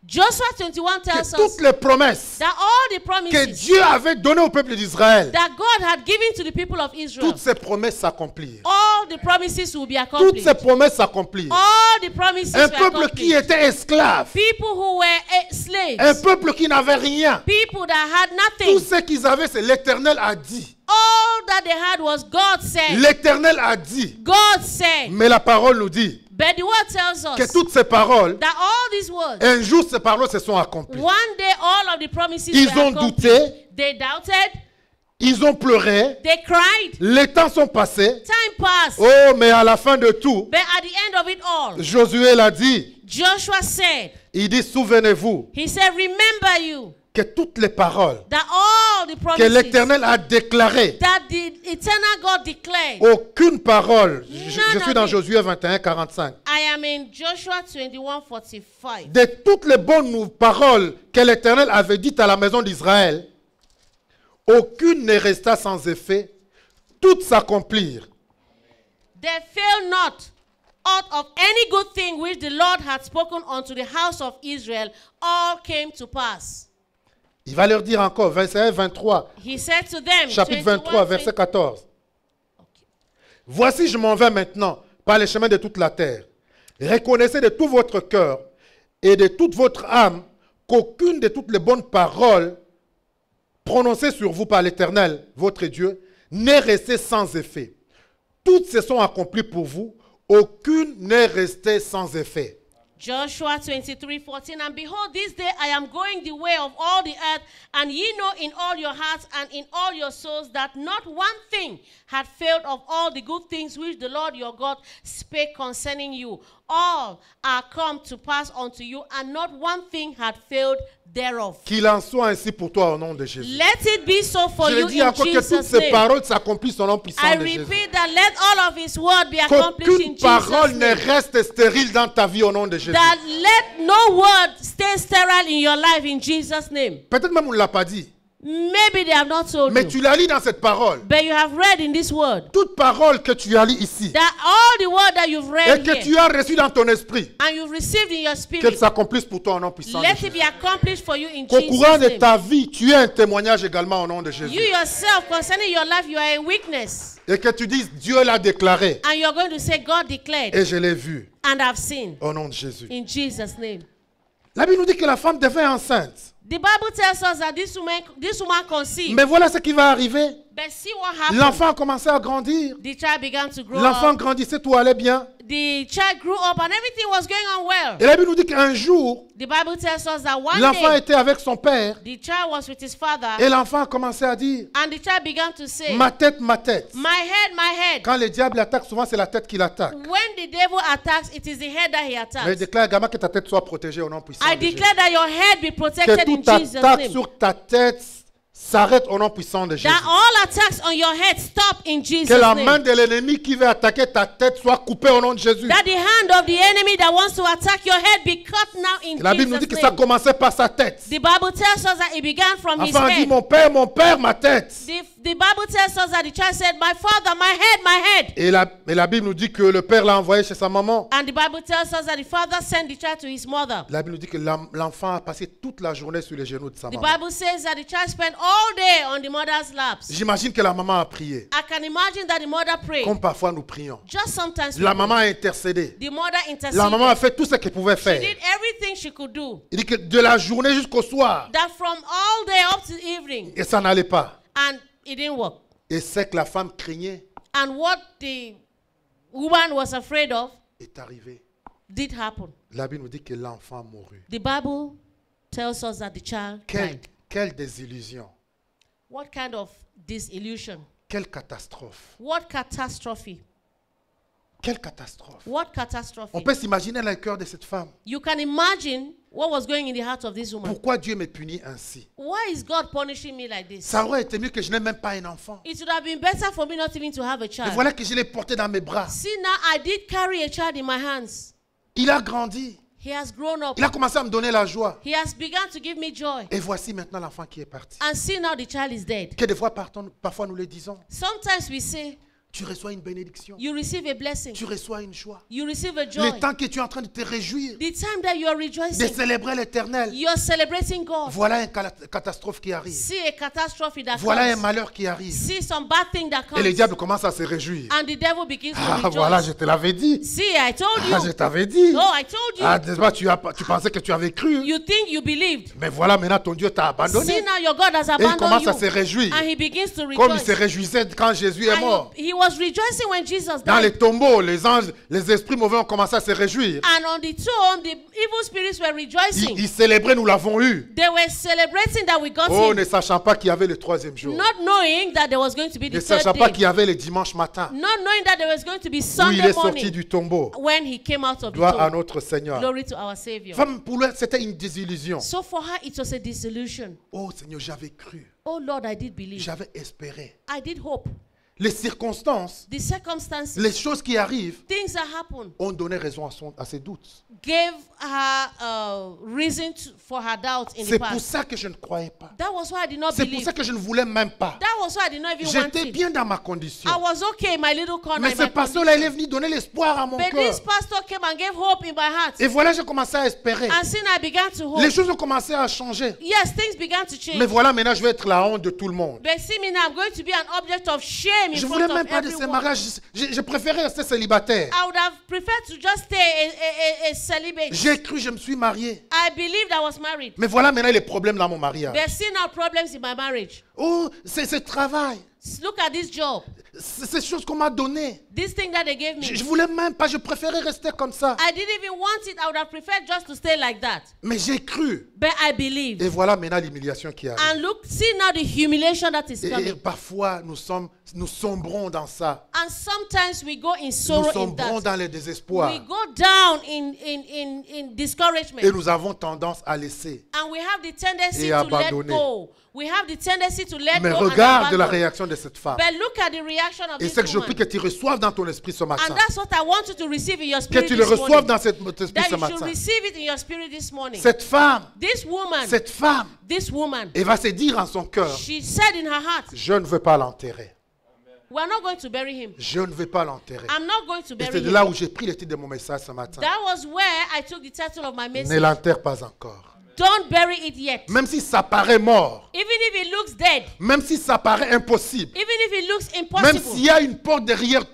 Joshua 21 tells que us toutes les promesses that all the que promises Dieu avait données au peuple d'Israël, that God had given to the people of Israel, toutes ces promesses s'accomplirent. all the promises will be Toutes accomplished. ces promesses s'accomplirent. All the promises Un were peuple qui accomplished. était esclave, People who were un slaves, peuple qui n'avait rien, people that had tout nothing, ce qu'ils avaient, c'est l'Éternel a dit. all that they had was God said. L'Éternel a dit. God said. Mais la parole nous dit But the word tells que us toutes ces paroles, that all these words, un jour ces paroles se sont accomplies. one day all of the promises Ils were ont accomplished. douté, They doubted, ils ont pleuré, they cried, les temps sont passés. time passed. Oh, mais à la fin de tout, But at the end of it all, Josué l'a dit. Joshua said, Il dit, souvenez-vous he said, remember you, que toutes les paroles that all the que promises l'Éternel a déclarées, that the eternal God declared. aucune parole, je None suis of dans it. Josué 21, 45, I am in Joshua 21:45. de toutes les bonnes paroles que l'Éternel avait dites à la maison d'Israël, aucune ne resta sans effet, toutes s'accomplirent. There failed not out of any good thing which the Lord had spoken unto the house of Israel, all came to pass. Il va leur dire encore, verset 23, He said to them, chapitre 23, 21, verset 14. Voici, je m'en vais maintenant par les chemins de toute la terre. Reconnaissez de tout votre cœur et de toute votre âme qu'aucune de toutes les bonnes paroles prononcées sur vous par l'Éternel, votre Dieu, n'est restée sans effet. Toutes se sont accomplies pour vous, aucune n'est restée sans effet. Joshua 23:14, and behold, this day I am going the way of all the earth, and ye know in all your hearts and in all your souls that not one thing had failed of all the good things which the Lord your God spake concerning you. All are come to pass unto you, and not one thing had failed thereof. Qu'il en soit ainsi pour toi au nom de Jésus. Let it be so for Je you le dis in encore que toutes Jesus' ces name. paroles s'accomplissent au nom puissant I de Jésus. repeat that let all of his word be accomplished in Qu'aucune parole Jesus' ne name. reste stérile dans ta vie au nom de Jésus. That let no word stay sterile in your life in Jesus' name. Peut-être même on ne l'a pas dit. Maybe they have not told Mais you. tu la lis dans cette parole. But you have read in this word Toute parole que tu as lu ici that all the word that you've et read que here tu as reçu dans ton esprit, and you've received in your qu'elle spirit, s'accomplisse pour toi au nom puissant de let it Jésus. be accomplished for you in Qu'au courant Jesus' de name. ta vie, tu aies un témoignage également au nom de Jésus. You yourself, concerning your life, you are in weakness. Et que tu dises, Dieu l'a déclaré And you're going to say, God declared, et je l'ai vu and I've seen, au nom de Jésus. in Jesus' name. La Bible nous dit que la femme devient enceinte. The Bible tells us that this woman conceived. Mais voilà ce qui va arriver. But see what happened. L'enfant a commencé à grandir. The child began to grow L'enfant up. grandissait, tout allait bien. The child grew up and everything was going on well. Et la Bible nous dit qu'un jour, The Bible tells us that one l'enfant day était avec son père the child was with his father et l'enfant a commencé à dire, and the child began to say, ma tête, ma tête. my head, my head. Quand le diable attaque, souvent c'est la tête qui l'attaque. When the devil attacks, it is the head that he Mais je attacks. déclare également que ta tête soit protégée au nom puissant I de Jésus. declare that your head be Que protected in toute Jesus' attaque name. sur ta tête s'arrête au nom puissant de Jésus. That all attacks on your head stop in Jesus' Que la main name. de l'ennemi qui veut attaquer ta tête soit coupée au nom de Jésus. That the hand of the enemy that wants to attack your head be cut now in La Bible nous dit Jesus' que ça name. commençait par sa tête. The Bible tells us that it began from his Enfin, on dit head. mon père, ma tête. The Bible tells us that the child said, my father, my head, my head. Et la Bible nous dit que le père l'a envoyé chez sa maman. And the Bible tells us that the father sent the child to his mother. La Bible nous dit que l'enfant a passé toute la journée sur les genoux de sa The maman. Bible says that the child spent all day on the mother's laps. J'imagine que la maman a prié. I can imagine that the mother prayed. Comme parfois nous prions. Just sometimes La we maman a intercédé. pray. The mother La interceded. maman a fait tout ce qu'elle pouvait She faire. did everything she could do. Il dit que de la journée jusqu'au soir, That from all day up to evening. et ça n'allait pas. And it didn't work. Et c'est que la femme craignait And what the woman was afraid of est arrivé. did happen. La Bible nous dit que l'enfant mourut. The Bible tells us that the child died. Quelle désillusion. What kind of disillusion? Quelle catastrophe. What catastrophe? Quelle catastrophe. What catastrophe? On peut s'imaginer dans le cœur de cette femme. You can imagine what was going in the heart of this woman. Pourquoi Dieu me punit ainsi? Why is God punishing me like this? Ça aurait été mieux que je n'ai même pas un enfant. It would have been better for me not even to have a Et child. voilà que je l'ai porté dans mes bras. See, now I did carry a child in my hands. Il a grandi. He has grown up. Il a commencé à me donner la joie. He has begun to give me joy. Et voici maintenant l'enfant qui est parti. And see, now the child is dead. Que des fois, parfois nous le disons. Sometimes we say, Tu reçois une bénédiction. you receive a blessing. Tu reçois une joie. You receive a joy. Le temps que tu es en train de te réjouir, The time that you are de rejoicing, célébrer l'éternel. you're celebrating God. Voilà une catastrophe qui arrive. See a catastrophe that Voilà un comes. malheur qui arrive. See some bad thing that Et le comes. diable commence à se réjouir. And the devil begins to Ah, rejoice. voilà, je te l'avais dit. See, I told Ah, je you. t'avais dit. Oh, I told you. Ah, n'est-ce pas, tu pensais que tu avais cru. You think you believed. Mais voilà, maintenant ton Dieu t'a See, abandonné. now your God has Et il abandoned commence you. à se réjouir. And he begins to Comme il se rejoice. réjouissait quand Jésus est mort. And he was rejoicing when Jesus Dans les died. tombeaux, les anges, les esprits mauvais ont commencé à se réjouir. And on the tomb, the evil spirits were rejoicing. Ils célébraient, nous l'avons eu. They were celebrating that we got Oh, him. ne sachant pas qu'il y avait le troisième jour. Not knowing that there was going to be Ne the third sachant pas day. qu'il y avait le dimanche matin. Not knowing that there was going to be Où il Sunday est sorti morning du tombeau. when he came out of the Gloire à tomb. notre Seigneur. Glory to our Savior. Femme, pour lui, c'était une désillusion. So for her, it was a disillusion. Oh Seigneur, j'avais cru. Oh Lord, I did believe. J'avais espéré. I did hope. Les circonstances, The circumstances, les choses qui arrivent, things that happened, ont donné raison à ses doutes. gave her reason for her doubt in the C'est pour past. ça que je ne croyais pas. That was why I did not C'est pour believe. ça que je ne voulais même pas. That was why I did not even want J'étais it. bien dans ma condition. I was okay in my little corner. Mais in ce my pasteur-là, il est condition. venu donner l'espoir à mon But cœur. this pastor came and gave hope in my heart. Et voilà, j'ai commencé à espérer. And soon I began to hope. Les choses ont commencé à changer. Yes, things began to change. Mais voilà, maintenant, je vais être la honte de tout le monde. But see me now, I'm going to be an object of shame in Je ne front voulais of même pas de ces everyone. mariages. Je préférais rester célibataire. I would have preferred to just stay a celibate. J'ai cru, je me suis marié. I believed I was married. Mais voilà maintenant les problèmes dans mon mariage. There's still now problems in my marriage. Oh, c'est ce travail. Look at this job. C'est ces choses qu'on m'a données. This thing that they gave me. Je voulais même pas, je préférais rester comme ça. I didn't even want it. I would have preferred just to stay like that. Mais j'ai cru. But I believed. Et voilà maintenant l'humiliation qui arrive. And look, see now the humiliation that is Et coming. parfois, nous sombrons dans ça. And sometimes we go in Nous sorrow in sombrons that. dans le désespoir. We go down in discouragement. Et nous avons tendance à laisser. And we have the tendency Et to abandonner. let go. We have the tendency to let Mais go and regarde la abandon. réaction de cette femme. But look at the reaction of Et this c'est que je prie woman. que tu reçoives dans ton esprit ce matin. And that's what I want you to receive in your Que spirit tu le this reçoives morning. dans cet esprit That ce you should matin. receive it in your spirit this morning. Cette femme, This woman, elle va se dire en son cœur, she said in her heart, je ne veux pas l'enterrer. we're not going to bury him. Je ne veux pas l'enterrer. I'm not going to Et bury c'est de him. là où j'ai pris le titre de mon message ce matin. That was where I took the title of my Ne message. l'enterre pas encore. Don't bury it yet. Même si ça paraît mort, Even if it looks dead, même si ça paraît impossible, even if it looks même impossible, s'il y a une porte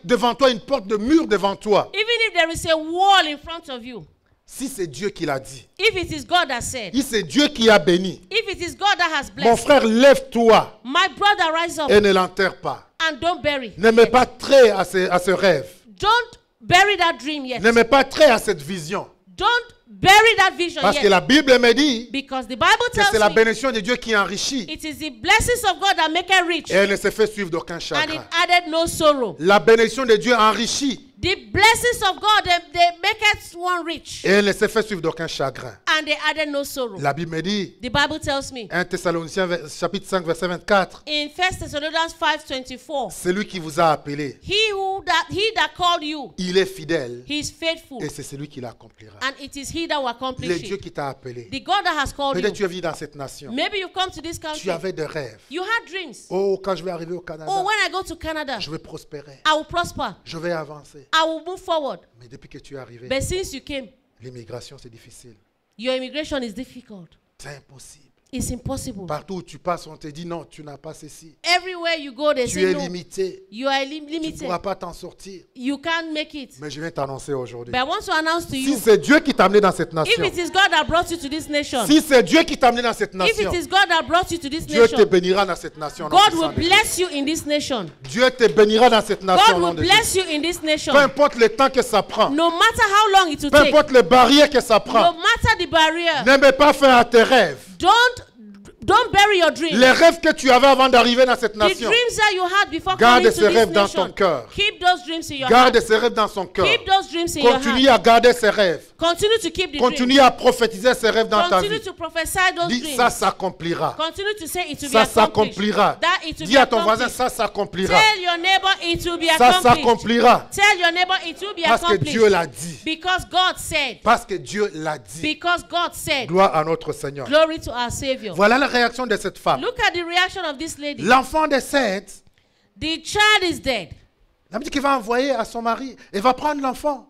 devant toi, une porte de mur devant toi, even if there is a wall in front of you, si c'est Dieu qui l'a dit, if it is God that said, si c'est Dieu qui a béni, if it is God that has mon blessed, frère, lève-toi my brother, rise up et ne l'enterre pas. and don't bury. Ne mets yet. pas trait à ce rêve. Don't bury that dream yet. Ne mets pas trait à cette vision. Don't bury that vision Parce que yet. la Bible me dit Because the Bible que c'est tells la me bénédiction de Dieu qui enrichit. it is the blessings of God that make her rich, Et elle ne se fait suivre d'aucun and it chagrin. added no sorrow. La bénédiction de Dieu enrichit. The blessings of God, they make us one rich, Et elle ne se fait suivre d'aucun chagrin. and they added no sorrow. La Bible me dit, The Bible tells me 1 Thessaloniciens chapitre 5 verset 24, in 1 Thessalonians 5:24, celui qui vous a appelé, he that called you, il est fidèle he is faithful, et c'est celui qui l'accomplira. and it is he that will accomplish Le Dieu it. qui t'a appelé. The God that has called Peut-être tu you. es venu dans cette nation. Maybe you come to this Tu country. avais des rêves. You had dreams. Oh, quand je vais arriver au Canada, Oh, when I go to Canada, je vais prospérer. I will prosper. Je vais avancer. I will move forward. Mais depuis que tu es arrivé, But since you came, l'immigration, c'est difficile. your immigration is difficult. C'est impossible. It's impossible. Partout où tu passes, on te dit non, tu n'as pas ceci. Everywhere you go, they Tu say es no. limité. You are Tu ne limited. pourras pas t'en sortir. You can't make it. Mais je viens t'annoncer aujourd'hui. But I want to announce to Si you, c'est Dieu qui t'a amené dans cette if nation, it is God that brought you to this nation, si c'est Dieu qui t'a amené dans cette if nation, it is God that brought you to this Dieu te nation, bénira dans cette nation. au nom God puissant will de Jésus. bless you in this nation. Dieu te bénira dans cette nation. God au nom will de Jésus. bless you in this nation. Peu importe le temps que ça prend, No matter how long it will peu take, importe les barrières que ça no prend, matter the barrier, n'aie pas fin à tes rêves. don't bury your dreams. Les rêves que tu avais avant d'arriver dans cette The nation, dreams that you had before garde coming ces to this rêves dans ton nation, cœur. keep those dreams in your Garde heart. ces rêves dans son cœur. Keep those dreams in your Continue heart. à garder ses rêves. Continue to keep the Continue dreams. à prophétiser ses rêves dans ta Continue vie. to prophesy those Dis, dreams. ça s'accomplira. Continue to say it will be Ça accomplished. s'accomplira. That it will Dis be à ton voisin, accomplished. ça s'accomplira. Tell your neighbor it will be Ça accomplished. s'accomplira. Tell your neighbor it will be Parce que accomplished. Dieu l'a dit. Because God said. Parce que Dieu l'a dit. Because God said. Gloire à notre Seigneur. Glory to our Savior. Voilà la réaction de cette femme. Look at the reaction of this lady. L'enfant décède. The child is dead. La dit qu'il va envoyer à son mari. Elle va prendre l'enfant.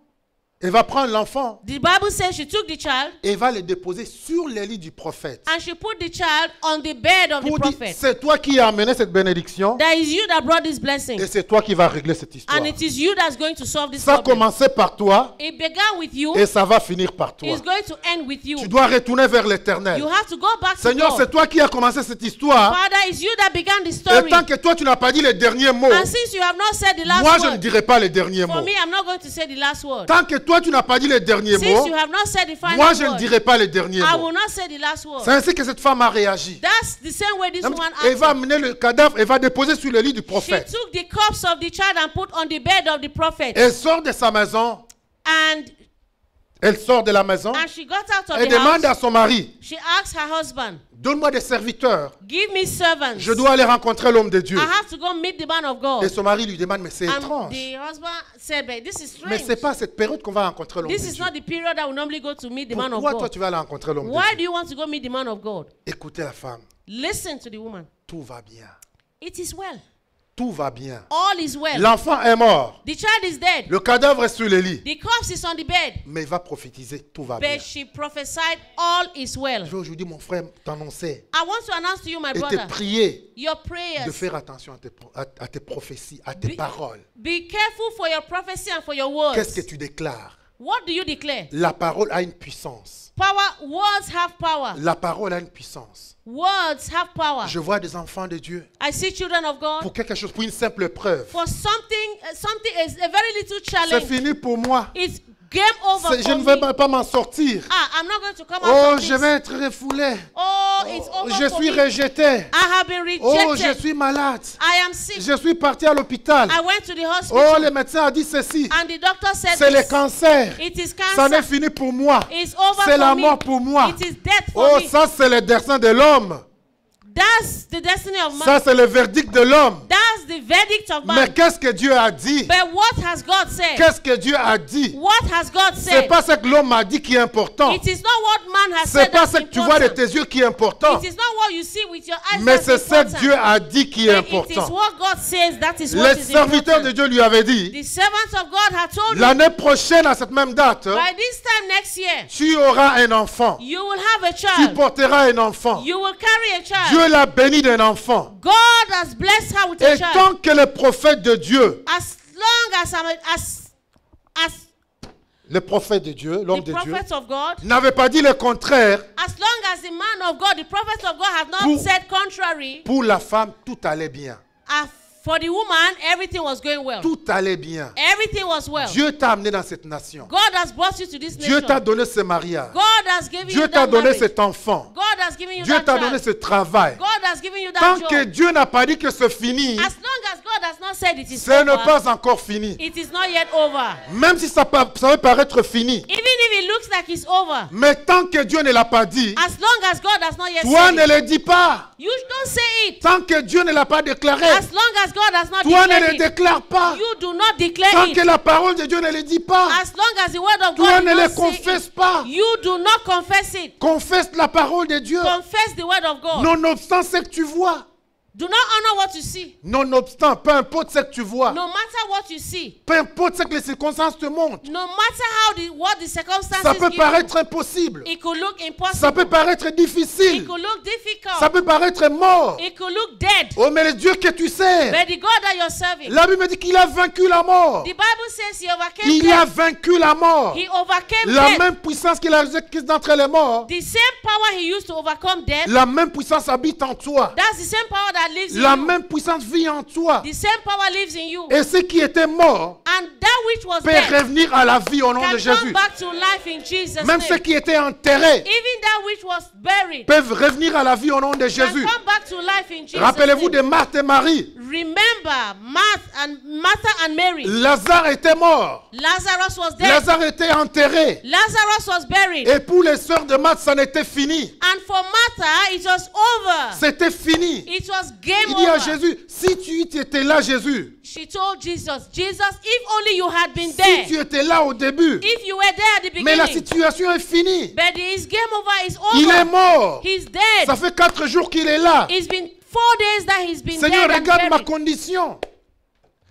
Elle va prendre l'enfant The Bible says she took the child et va le déposer sur les lits du prophète. and she put the child on the bed of the Pour dire, prophet. c'est toi qui as amené cette bénédiction That is you that brought this blessing. et c'est toi qui vas régler cette histoire. And it is you that's going to solve this Ça a problem. commencé par toi It began with you. et ça va finir par toi. It's going to end with you. Tu dois retourner vers l'éternel. You have to go back to Seigneur, God. c'est toi qui as commencé cette histoire. Father, it's you that began the Et story. tant que toi, tu n'as pas dit les derniers mots, And since you have not said the last moi, je ne word, dirai pas les derniers for mots. me, I'm not going to say the last word. Tant que toi, tu n'as pas dit les derniers Since mots, you have not said the final moi, je ne word, dirai pas les derniers I mots. will not say the last word. C'est ainsi que cette femme a réagi. That's the same way this woman Elle va acted. amener le cadavre et va déposer sur le lit du She prophète. took the corpse of the child and put on the bed of the prophet. Elle sort de sa maison. And Elle sort de la maison. she got out of Elle the demande à house. son mari, She asked her husband, donne-moi des serviteurs. give me servants. Je dois aller rencontrer l'homme de Dieu. I have to go meet the man of Et God. son mari lui demande, mais c'est And étrange. the husband said, but this is Mais strange. c'est pas à cette période qu'on va rencontrer l'homme de This is Dieu. not the period I would normally go to meet the man of Pourquoi toi God. tu vas aller rencontrer l'homme de Why Dieu? do you want to go meet the man of God? Écoutez la femme, Listen to the woman. tout va bien. It is well. Tout va bien. All is well. L'enfant est mort. The child is dead. Le cadavre est sur le lit. The corpse is on the bed. Mais il va prophétiser, tout va bien. But she prophesied, all is well. Je veux aujourd'hui, mon frère, t'annoncer I want to announce to you, my et te brother, prier your de prayers. faire attention à tes prophéties, à tes paroles. Be careful for your prophecy and for your words. Qu'est-ce que tu déclares? What do you declare? La parole a une puissance. Power. Words have power. La parole a une puissance. Words have power. Je vois des enfants de Dieu I see children of God. pour quelque chose, pour une simple preuve. For something is a very little C'est challenge. fini pour moi. It's game over Je for ne vais me. pas m'en sortir. I'm not going to come Oh, out of je this. vais être refoulé. Oh, it's over Je for suis me. rejeté. I have been Oh, rejected. je suis malade. I am sick. Je suis parti à l'hôpital. I went to the Oh, hospital. le médecin a dit ceci. And the doctor said C'est le this. cancer. It is Ça n'est cancer. fini pour moi. It's over C'est la for mort me. pour moi. It is death for Oh, me. ça c'est le destin de l'homme. That's the destiny of man. Ça c'est le verdict de l'homme. That's the verdict of Mais man. qu'est-ce que Dieu a dit? But what has God said? Qu'est-ce que Dieu a dit? What has God C'est said? pas ce que l'homme a dit qui est important. It is not what man has C'est said pas that's ce que tu vois de important. tes yeux qui est important. It is not what you see with your eyes Mais that's c'est ce que important. Dieu a dit qui est But it is important. what God says that is what Les is serviteurs de important. Dieu lui avaient dit, The servants of God had told you, l'année prochaine à cette même date, by this time next year, tu auras un enfant. you will have a Tu child. porteras un enfant. You will carry a child. Dieu l'a béni d'un enfant. God has blessed her with a Et child. tant que le prophète de Dieu, As long as le prophète de Dieu, l'homme the de Dieu, prophets of God, n'avait pas dit le contraire, as long as the man of God, the prophets of God have not Pour- said contrary, pour la femme, tout allait bien. for the woman, everything was going well. Tout allait bien. Everything was well. Dieu t'a amené dans cette nation. God has brought you to this Dieu nation. t'a donné ce mariage. God has given Dieu you t'a that donné marriage. cet enfant. God has given you Dieu that t'a donné child. ce travail. God has given you that Tant job. que Dieu n'a pas dit que c'est fini, As long as God has not said it is Ce n'est over, pas encore fini. it is not yet over. Même si ça peut paraître fini. Even if it looks like it's over, Mais tant que Dieu ne l'a pas dit, as long as God has not yet toi said ne it, le dis pas. you don't say it. Tant que Dieu ne l'a pas déclaré, As long as God has not toi ne le declared it, déclares pas. you do not declare Tant it. que la parole de Dieu ne le dit pas, As long as the word of toi God ne does le not say confesses it, pas. you do not confess it. Confesse la parole de Dieu. Confess the word of God. Nonobstant ce que tu vois. Do not honor what you see. Nonobstant, peu importe ce que tu vois. No matter what you see, Peu importe ce que les circonstances te montrent. no matter what the circumstances Ça peut give paraître impossible. you, it could look Ça impossible. peut paraître It difficile. could look difficult. Ça peut paraître mort. It could look dead. Oh, mais le Dieu que tu sais, But the God that you're serving, la Bible dit qu'il a vaincu la mort. the Bible says he overcame Il a death. vaincu la mort. He overcame La death. même puissance qu'il a exercée d'entre les morts, The same power he used to overcome death, la même puissance habite en toi. that's the same power that lives in La you. même puissance vit en toi. The same power lives in you. Et ce qui était mort And that which was peut dead revenir à la vie au nom de can come Jésus. back to life in Jesus' Même name. ceux qui étaient enterrés Even that which was buried peuvent revenir à la vie au nom de can Jésus. come back to life in Jesus' Rappelez-vous name. de Marthe et Marie. Remember Martha and Mary. Lazare était mort. Lazarus was dead. Lazare était enterré. Lazarus was buried. Et pour les sœurs de Marthe, ça n'était fini. And for Martha, it was over. C'était fini. It was game Il dit à over. Jésus, si tu étais là, Jésus, She told Jesus, Jesus, if only you had been si there. tu étais là au début, If you were there at the mais la beginning. situation est finie. But his game over is Il est over. mort. He's dead. Ça fait 4 jours qu'il est là. It's been 4 days that he's been Seigneur, dead and regarde ma buried. condition.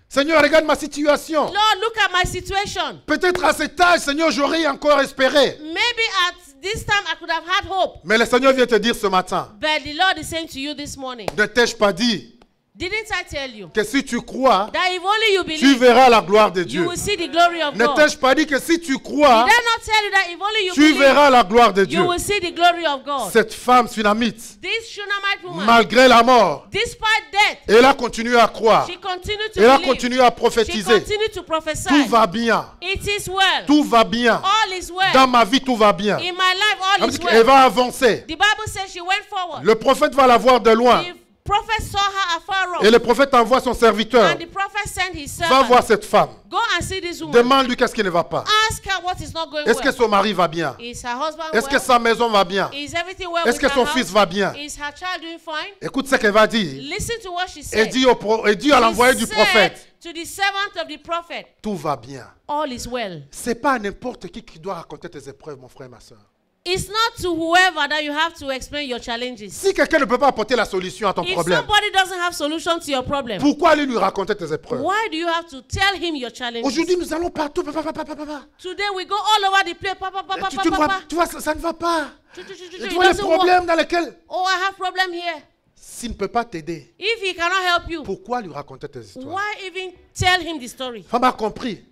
Seigneur, regarde ma situation. Lord, look at my situation. Peut-être à cet âge, Seigneur, j'aurais encore espéré. Maybe at this time I could have had hope. Mais le Seigneur vient te dire ce matin, But the Lord is saying to you this morning, ne t'ai-je pas dit didn't I tell you que si tu crois, that if only you tu believe, verras la gloire de you Dieu? will see the glory of Ne God? t'ai-je pas dit que si tu Did crois, I not tell you that if only you tu believe, verras la gloire de you Dieu? will see the glory of God? Cette femme sunamite, This Shunammite woman, malgré la mort, despite death, elle a continué à croire. she continued to Elle a believe. continué à She prophétiser. continued to prophesy. Tout va bien. It is well. Tout va bien. All is well. Dans ma vie, tout va bien. In my life, all Elle is dit qu'elle well. va avancer. The Bible says she went forward. Le prophète va la voir de loin. The prophet saw her afar off. Et le prophète envoie son serviteur. And the prophet sent his Va servant. voir cette femme. Go and see this woman. Demande-lui qu'est-ce qui ne va pas. Ask her what is not going Est-ce que well. son mari va bien? Is her husband Est-ce que well? sa maison va bien? Is everything well Est-ce with que her son house? fils va bien? Is her child doing fine? Écoute ce qu'elle va dire. Listen to what she Elle said. dit à l'envoyé du She prophète, said to the servant of the prophet, tout va bien. all is well. C'est pas n'importe qui doit raconter tes épreuves, mon frère, ma soeur. It's not to whoever that you have to explain your challenges. Si quelqu'un ne peut pas apporter la solution à ton If problème, somebody doesn't have solution to your problem, pourquoi aller lui raconter tes épreuves? why do you have to tell him your challenges? Aujourd'hui, nous allons partout. Papa. Today we go all over the place. Papa. Tu vois, ça ne va pas. It Tu vois les doesn't work. problèmes dans lesquels... Oh, I have problem here. S'il ne peut pas t'aider, If he cannot help you, pourquoi lui raconter tes histoires? why even tell him the story? Femme a compris.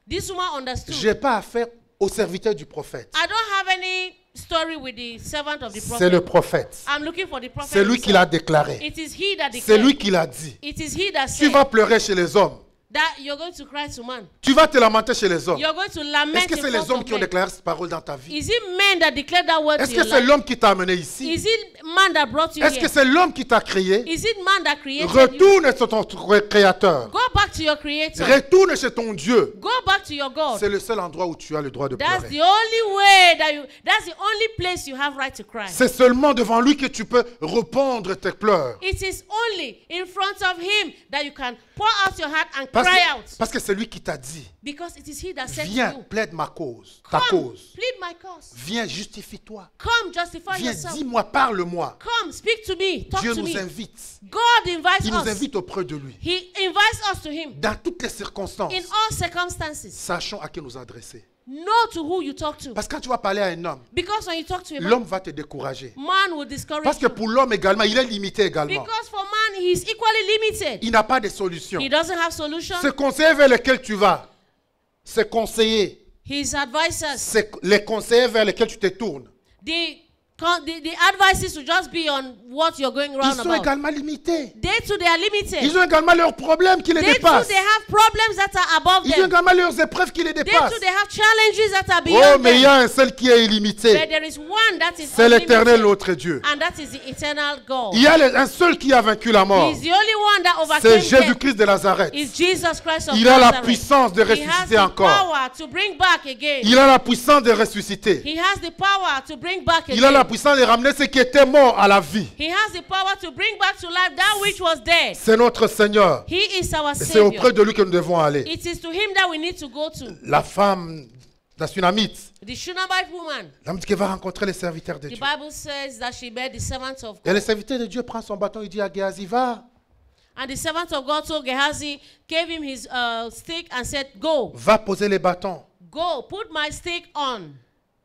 This woman understood. Je n'ai pas affaire au serviteur du prophète. I don't have any story with the servant of the C'est le prophet. prophète. I'm looking for the prophet. C'est lui qui l'a himself. déclaré. It is he that C'est declared. lui qui l'a dit. It is he that Tu said vas pleurer chez les hommes. that you're going to cry to man. Tu vas te lamenter chez les hommes. You're going to lament Est-ce que in c'est les front hommes of qui ont men. déclaré cette parole dans ta vie? Is it men that declared that word Est-ce to que your c'est life? l'homme qui t'a amené ici? Is it man that brought you Est-ce que here? c'est l'homme qui t'a créé? Is it man that created you? Retourne sur ton créateur. Go back to your creator. Retourne chez ton Dieu. Go back to your God. C'est le seul endroit où tu as le droit de That's pleurer. the only way that you, that's the only place you have right to cry. C'est seulement devant lui que tu peux répandre tes pleurs. It is only in front of him that you can pour out your heart and Parce cry que, out. parce que c'est lui qui t'a dit, Because it is he that said to viens, you, plaide ma cause, ta come, cause. plead my cause. Viens, justifie-toi. Come, justify Viens, yourself. dis-moi, parle-moi. Come, speak to me. Talk Dieu to nous me. invite. God invites Il nous us. invite auprès de lui. He invites us to him Dans toutes les circonstances, in all circumstances. sachons à qui nous adresser. Know to who you talk to. Parce que quand tu vas parler à un homme, Because when you talk to a man, l'homme va te décourager. man will discourage Parce que you. pour l'homme également, il est limité également. Because for man, he is equally limited. Il n'a pas de solution. He doesn't have solution. Ce conseiller vers lequel tu vas, ces conseillers, His advisors, c'est les conseillers vers lesquels tu te tournes, the The advices to just be on what you're going Ils around sont about. également limités. They too, they are limited. Ils ont également leurs problèmes qui les They too, dépassent. they have problems that are above Ils ont them. également leurs épreuves qui les They dépassent. too, they have challenges that are Oh, beyond mais il y them. a un seul qui est illimité. But there is one that is C'est l'Éternel, unlimited, notre Dieu. and that is the eternal God. Il y a un seul qui a vaincu la mort. He's the only one that C'est overcame death. Jésus-Christ de Nazareth. Is Jesus Christ of Il a la Nazareth. puissance de He has ressusciter the encore. power to bring back again. Il a la puissance de ressusciter. He has the power to bring back Il a la again. puissance de ramener ce qui était mort à la vie. He has the power to bring back to life that which was dead. C'est notre Seigneur. He is our Et c'est auprès Savior. de lui que nous devons aller. It is to him that we need to go to. La femme, la Sunamite, The Shunammite woman. la dit qu'elle va rencontrer les serviteurs de The Dieu. Bible says that she met the servant of Et le God. serviteur de Dieu prend son bâton, il dit à Géhazi, va, And the servant of God told Gehazi, gave him his stick and said, go, va poser les bâtons go, put my stick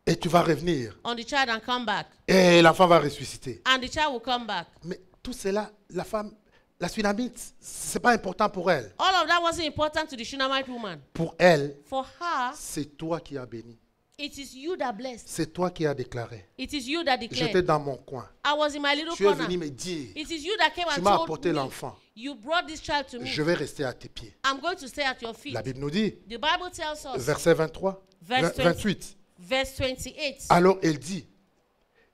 et tu vas revenir. on the child and come back. Et l'enfant va ressusciter. And the child will come back. Mais tout cela, la femme, la Sunamite, c'est pas important pour elle. All of that wasn't important to the Shunammite woman. Pour elle, For her, c'est toi qui as béni. it is you that blessed. C'est toi qui as déclaré. It is you that J'étais declared. dans mon coin. I was in my little Tu es corner. venu me dire, It is you that came tu and m'as told apporté me, l'enfant. you brought this child to me. Je vais rester à tes pieds. I'm going to stay at your feet. La Bible nous dit, The Bible tells us, verset 23, Verse 28. verse 28. Alors elle dit,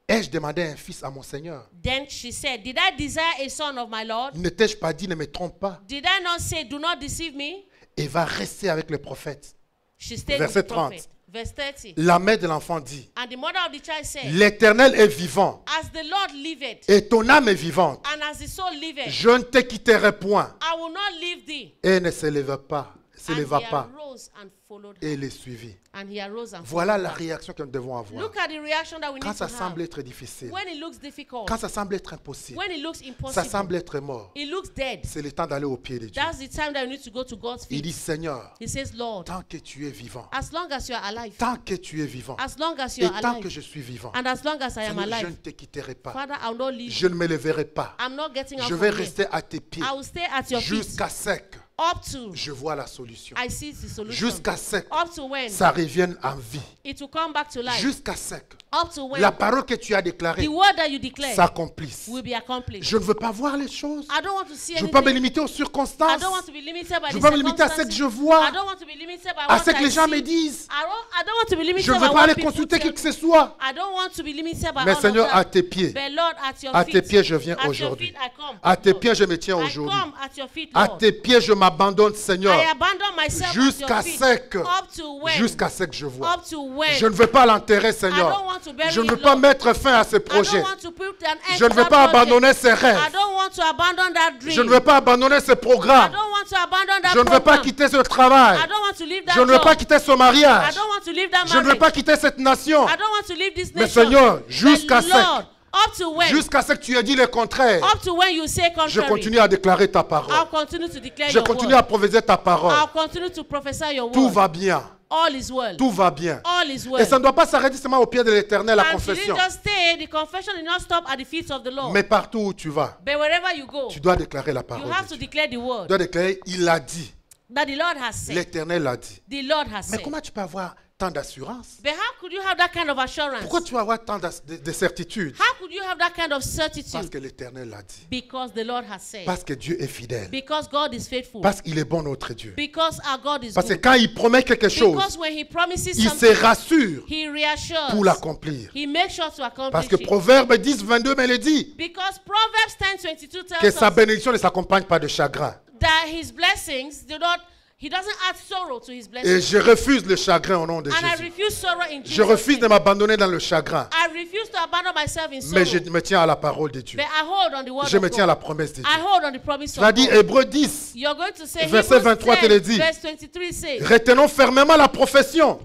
ai-je demandé un fils à mon Seigneur? Then she said, did I desire a son of my Lord? Ne t'ai-je pas dit, ne me trompe pas? Did I not say, do not deceive me? Et va rester avec le prophète. She stayed Verset with the prophet. 30. Verse 30. La mère de l'enfant dit, And the mother of the child said, l'Éternel est vivant as the Lord liveth, et ton âme est vivante. and as the soul liveth, Je ne te quitterai point. I will not leave thee. Et ne se leva pas, se And leva he pas arose and followed her. et les suivit. And he arose and Voilà followed la her. réaction que nous devons avoir. Look at the reaction that we Quand need ça to semble have. être difficile, When it looks difficult, quand ça semble être impossible, when it looks ça impossible, semble être mort, it looks dead. c'est le temps d'aller au pied de Dieu. That's the time that you need to go to God's Il feet. dit, Seigneur, He says, Lord, tant que tu es vivant, as long as you are alive, tant que tu es vivant, as long as et you are tant que alive, je suis vivant, and as long as I am Seigneur, je ne alive, te quitterai pas. Father, I will not leave Je you. ne me leverai pas. I'm not getting out Je vais from here. rester à tes pieds I will stay at your feet jusqu'à ce que up to je vois la solution. I see the solution. Jusqu'à ce que Up to when ça revienne en vie. it will come back to life. Jusqu'à ce que Up to when la parole que tu as déclarée the word that you declare s'accomplisse. will be accomplished. Je ne veux pas voir les choses. I don't want to see Je ne veux pas me anything. limiter aux I circonstances. don't want to be limited by Je ne the veux pas me limiter à ce que circumstances. je vois, I don't want to be limited by à what ce que I les gens see. me disent. I don't want to be limited Je ne by veux pas what aller people consulter tell qui que me. ce soit. I don't want to be limited by Mais all Seigneur, of à that. tes pieds, But Lord, at your à feet, tes pieds, je viens at your aujourd'hui. feet I come, À tes Lord. pieds, je me tiens I aujourd'hui. come at your feet, À Lord. tes pieds, je m'abandonne, Seigneur, I abandon myself at jusqu'à your feet. ce que, Up to when? jusqu'à ce que je vois. Up to when? Je ne veux pas l'enterrer, I don't Seigneur. want to bury Je ne veux it, pas Lord. mettre fin à ce I projet. don't want to put an end Je ne to veux that pas project. abandonner ces I rêves. don't want to abandon that dream. Je ne veux pas abandonner ce I programme. don't want to abandon that Je ne veux pas program. quitter ce travail. I don't want to leave that Je ne veux job. pas quitter ce I mariage. don't want to leave that Je ne veux marriage. pas quitter cette nation. I don't want to leave this Mais nation. Seigneur, But jusqu'à ce Lord, up to when? Jusqu'à ce que tu aies dit le contraire, Up to when you say je contrary. continue à déclarer ta parole. I'll continue to declare Je your continue word. à prophétiser ta parole. I'll continue to prophesy your Tout word. va bien. All is well. Tout va bien. All is Et well. ça ne doit pas s'arrêter seulement au pied de l'Éternel, la And she confession. didn't just stay. The confession did not stop at the feet of the Lord. Mais partout où tu vas, But wherever you go, tu dois déclarer la you parole. have de to Dieu. declare the Tu word dois déclarer, il a dit. that the Lord has said. L'Éternel l'a dit. The Lord has Mais said. comment tu peux avoir tant d'assurance? But how could you have that kind of assurance? Pourquoi tu vas avoir tant de certitude? How could you have that kind of Parce certitude? que l'Éternel l'a dit. Because the Lord has said. Parce que Dieu est fidèle. Because God is faithful. Parce qu'il est bon notre Dieu. Because our God is Parce que good. quand il promet quelque chose, Because when He promises il se something, rassure He reassures. pour l'accomplir. He makes sure to Parce accomplish que it. Proverbe 10, 22 me le dit, Because Proverbs 10:22 que tells sa us bénédiction ne s'accompagne pas de chagrin. that His blessings do not. He doesn't add sorrow to His Et blessings. je refuse le chagrin au nom de And I Jésus. refuse sorrow in Je Jesus' refuse de name. m'abandonner dans le chagrin. I refuse to abandon myself in Mais je sorrow. me tiens à la parole de Dieu. But I hold on the word Je of me tiens à la God. promesse de I Dieu. hold on the promise Tu as of dit God. Hébreux 10. You're going to say Verset Hebrews 23 te le dit. 10, verse 23 says, Retenons fermement la profession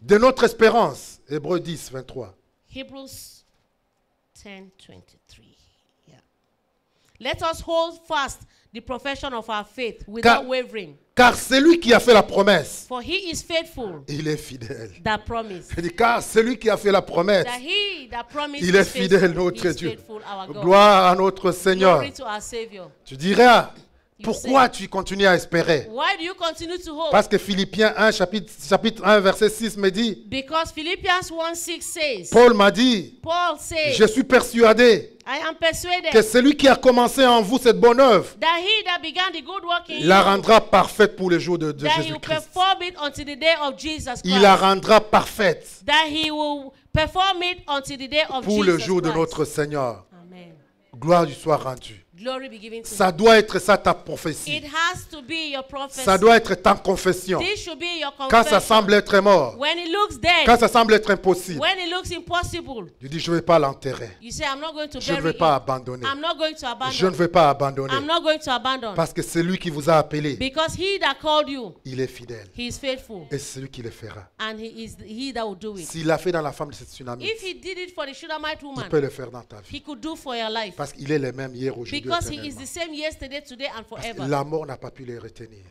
de notre espérance. Hébreux 10, 23. Hebrews 10:23. Yeah. Let us hold fast the profession of our faith without wavering. Car celui qui a fait la promesse, For He is faithful il est fidèle. that promise. Je dis, car celui qui a fait la promesse, That He that promised il est is fidèle, faithful. notre He is Dieu. faithful, our God. Gloire à notre Seigneur. Glory to our Savior. Tu diras, Pourquoi tu continues à espérer? Why do you continue to hope? Parce que Philippiens 1, chapitre 1, verset 6 me dit, Because Philippians 1:6 says, Paul m'a dit, Paul says, je suis persuadé I am persuaded que celui qui a commencé en vous cette bonne œuvre that he that began the good work in la you, rendra parfaite pour le jour de that he will Jésus-Christ. perform it until the day of Jesus Il la Christ. rendra parfaite That he will perform it until the day of pour le Jesus jour de Christ. notre Seigneur. Amen. Gloire lui soit rendue. Glory be given to Ça him. doit être ça ta prophétie. It has to be your prophecy. Ça doit être ta confession. This should be your Quand ça confession. semble être mort, When it looks dead, quand ça semble être impossible, when it looks impossible, tu dis je ne vais pas l'enterrer. you say, I'm not going to Je ne bury vais pas it. abandonner. I'm not going to Je ne abandon. vais pas abandonner. I'm not going to abandon. Parce que c'est lui qui vous a appelé. Because he that called you, Il est fidèle. he is faithful. Et c'est lui qui le fera. And he is he that will do it. S'il l'a fait dans la femme de cette tsunami, If he did it for the Shunammite il woman, peut le faire dans ta vie. he could do for your life. Parce qu'il est le même hier, aujourd'hui, Because he is éternellement. the same yesterday, today, and Parce que forever. la mort n'a pas pu le retenir.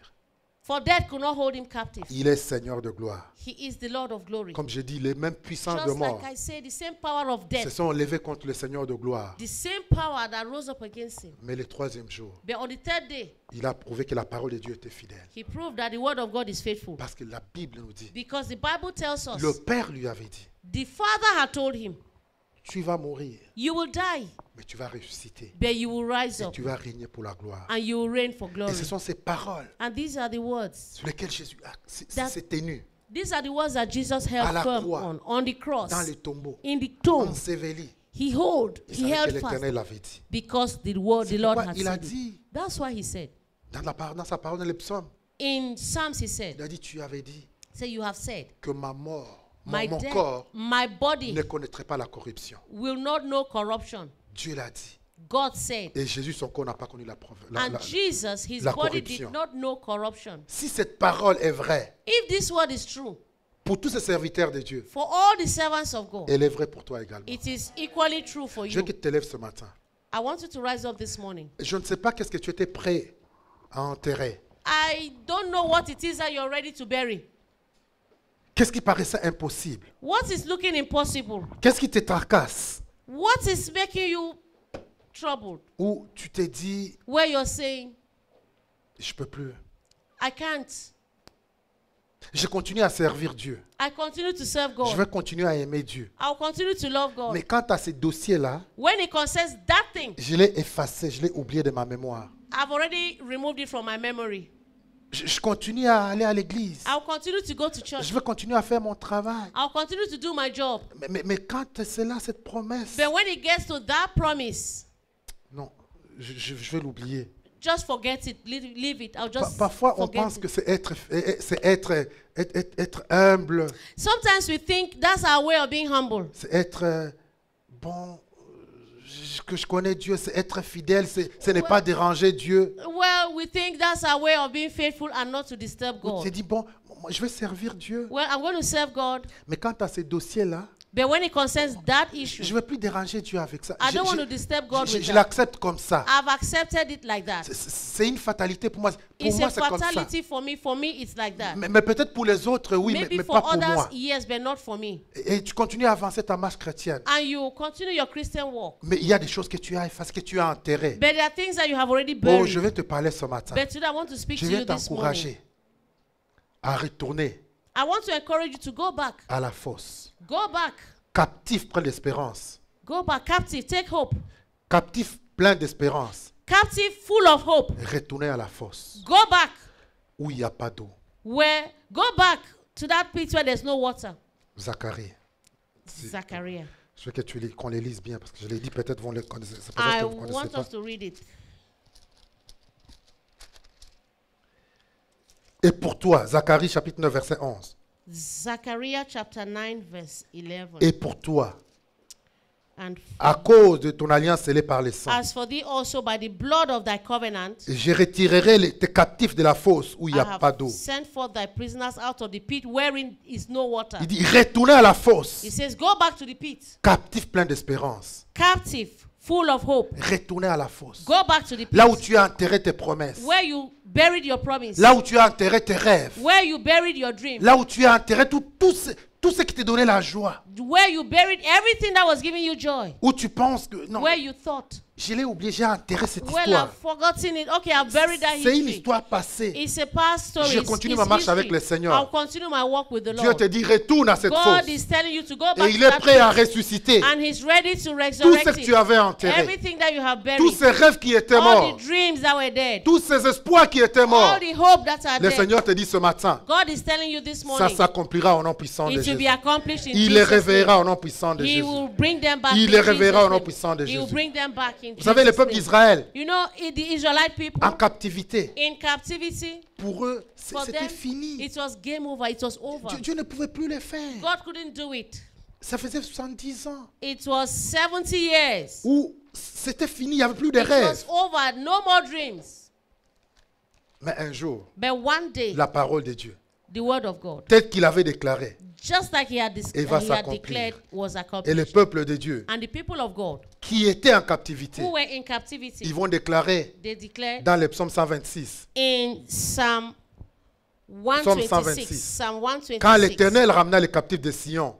For death could not hold him captive. Il est Seigneur de gloire. He is the Lord of glory. Comme je dis, les mêmes puissances de Just mort like I say, the same power of se death, sont levés contre le Seigneur de gloire. the same power that rose up against him. Mais le troisième jour, But on the third day, il a prouvé que la parole de Dieu était fidèle. he proved that the word of God is faithful. Parce que la Bible nous dit, Because the Bible tells us, le Père lui avait dit, the Father had told him, tu vas mourir, you will die, mais tu vas ressusciter. but you will rise Et up, tu vas régner pour la gloire. and you will reign for Et glory. ce sont ces paroles And these are the words. sur lesquelles Jésus That- s'est tenu These are the words that Jesus À held la firm croix. on the cross, dans les tombeaux, in the tomb. enseveli. He Il he savait que held fast l'Éternel avait dit. because the word, C'est the Lord pourquoi had il a said it. dit That's why he said. dans sa parole dans les psaumes, In Psalms he said, il a dit, tu avais dit say you have said, que ma mort, my mon death, corps my body ne connaîtrait pas la corruption. will not know corruption. Dieu l'a dit. God said. Et Jésus, son corps n'a pas connu And Jesus, his la body corruption. did not know corruption. Si cette parole est vraie If this word is true, pour tous ces serviteurs de Dieu, for all the servants of God, elle est vraie pour toi également. it is equally true for Je veux you. que tu te lèves ce matin. I want you to rise up this morning. Je ne sais pas qu'est-ce que tu étais prêt à enterrer. I don't know what it is that you're ready to bury. Qu'est-ce qui paraissait impossible? What is looking impossible? Qu'est-ce qui te tracasse? What is making you troubled? Ou tu t'es dit, Where you're saying, je ne peux plus. I can't. Je continue à servir Dieu. I continue to serve Je God. vais continuer à aimer Dieu. I'll continue to love God. Mais quant à ces dossiers-là, When it concerns that thing, je l'ai effacé, je l'ai oublié de ma mémoire. I've already removed it from my memory. Je continue à aller à l'église. I'll continue to go to church. Je vais continuer à faire mon travail. I'll continue to do my job. Mais quand c'est là, cette promesse, But when it gets to that promise, non, je vais l'oublier. just forget it. Leave it. I'll just Parfois, on forget pense it. que c'est être humble, Sometimes we think that's our way of being humble. c'est être bon, que je connais Dieu, c'est être fidèle, ce n'est pas déranger Dieu. Well, we think that's our way of being faithful and not to disturb Tu t'es God. dit, bon, moi, je vais servir Dieu. Well, I'm going to serve God. Mais quant à ces dossiers-là, But when it concerns that je issue, ne vais plus déranger Dieu avec ça. I don't want to disturb God with Je that. l'accepte comme ça. I've accepted it like that. C'est une fatalité pour moi. Pour It's moi, a c'est comme ça. fatality for me. For me, it's like that. Mais peut-être pour les autres, oui, Maybe mais for pas pour others, moi. yes, but not for me. Et tu continues à avancer ta marche chrétienne. And you continue your Christian walk. Mais il y a des choses que tu as effacées, que tu as enterrées. But there are things that you have already Oh, buried. je vais te parler ce matin. But today I want to speak Je to vais you this morning. t'encourager à retourner I want to encourage you to go back. à la fosse. Go back. Captif plein d'espérance. Go back. Captive. Take hope. Captif plein d'espérance. Captive full of hope. Retourner à la fosse Go back. où il n'y a pas d'eau. Go back to that pit where there's no water. Zacharie. Zachariah. Je veux que qu'on les lise bien parce que je l'ai dit, peut-être vont les connaître. C'est peut-être I que vous connaissez want pas. us to read it. Et pour toi, Zacharie chapitre 9 verset 11. Zechariah chapter 9 verse 11. Et pour toi, And à cause de ton alliance scellée par les sangs, as for thee also by the blood of thy covenant, je retirerai tes captifs de la fosse où il n'y I a pas have d'eau. sent forth thy prisoners out of the pit wherein is no water. Il dit, retournez à la fosse, He says, go back to the pit. captif plein d'espérance. Captive, full of hope. Retournez à la fosse. Go back to the pit. Là où tu as enterré tes promesses. Where you buried your promise. Là où tu as enterré tes rêves. Where you buried your dream. Là où tu as enterré tout ce qui te donnait la joie. Where you buried everything that was giving you joy. Où tu penses que non, Where you thought je l'ai oublié, j'ai enterré cette Well, histoire. I've forgotten it. Okay, I've buried that C'est une history. histoire passée. It's a past story. Je It's- continue it's ma marche history. avec le Seigneur. I'll continue my walk with the Dieu Lord. te dit, retourne à cette God fosse. is telling you to go Et back il to est that prêt à place. ressusciter And he's ready to tout resurrect ce que it. tu avais enterré. Everything that you have Tous buried. ces rêves qui étaient All morts. the dreams that were dead. Tous ces espoirs qui étaient All morts. the hope that are Le dead. Seigneur te dit ce matin, God is telling you this ça morning. s'accomplira au nom puissant de It will Jésus. be accomplished in Il les Jesus' name. réveillera au nom puissant de He Jésus. will bring them back Il in les Jesus' réveillera au nom name. puissant de He will Jésus. bring them back in Vous savez, le Jesus' peuple name. d'Israël, You know, the Israelite people en captivité, in captivity, pour eux, for c'était them, fini. it was game over. It was over. Dieu ne pouvait plus le faire. God couldn't do it. Ça faisait 70 ans It was 70 years. où c'était fini, il n'y avait plus de It rêves. was over. No more dreams. Mais un jour, But one day, la parole de Dieu, the word of God, tel qu'il avait déclaré, just like he had, Et va he had s'accomplir. declared, was et le accomplished. peuple de Dieu And the people of God qui étaient en captivité, who were in captivity, ils vont déclarer they declared dans le psaume 126, in Psalm Psalm 126, 126. Psalm quand 126, l'Éternel ramena les captifs de Sion,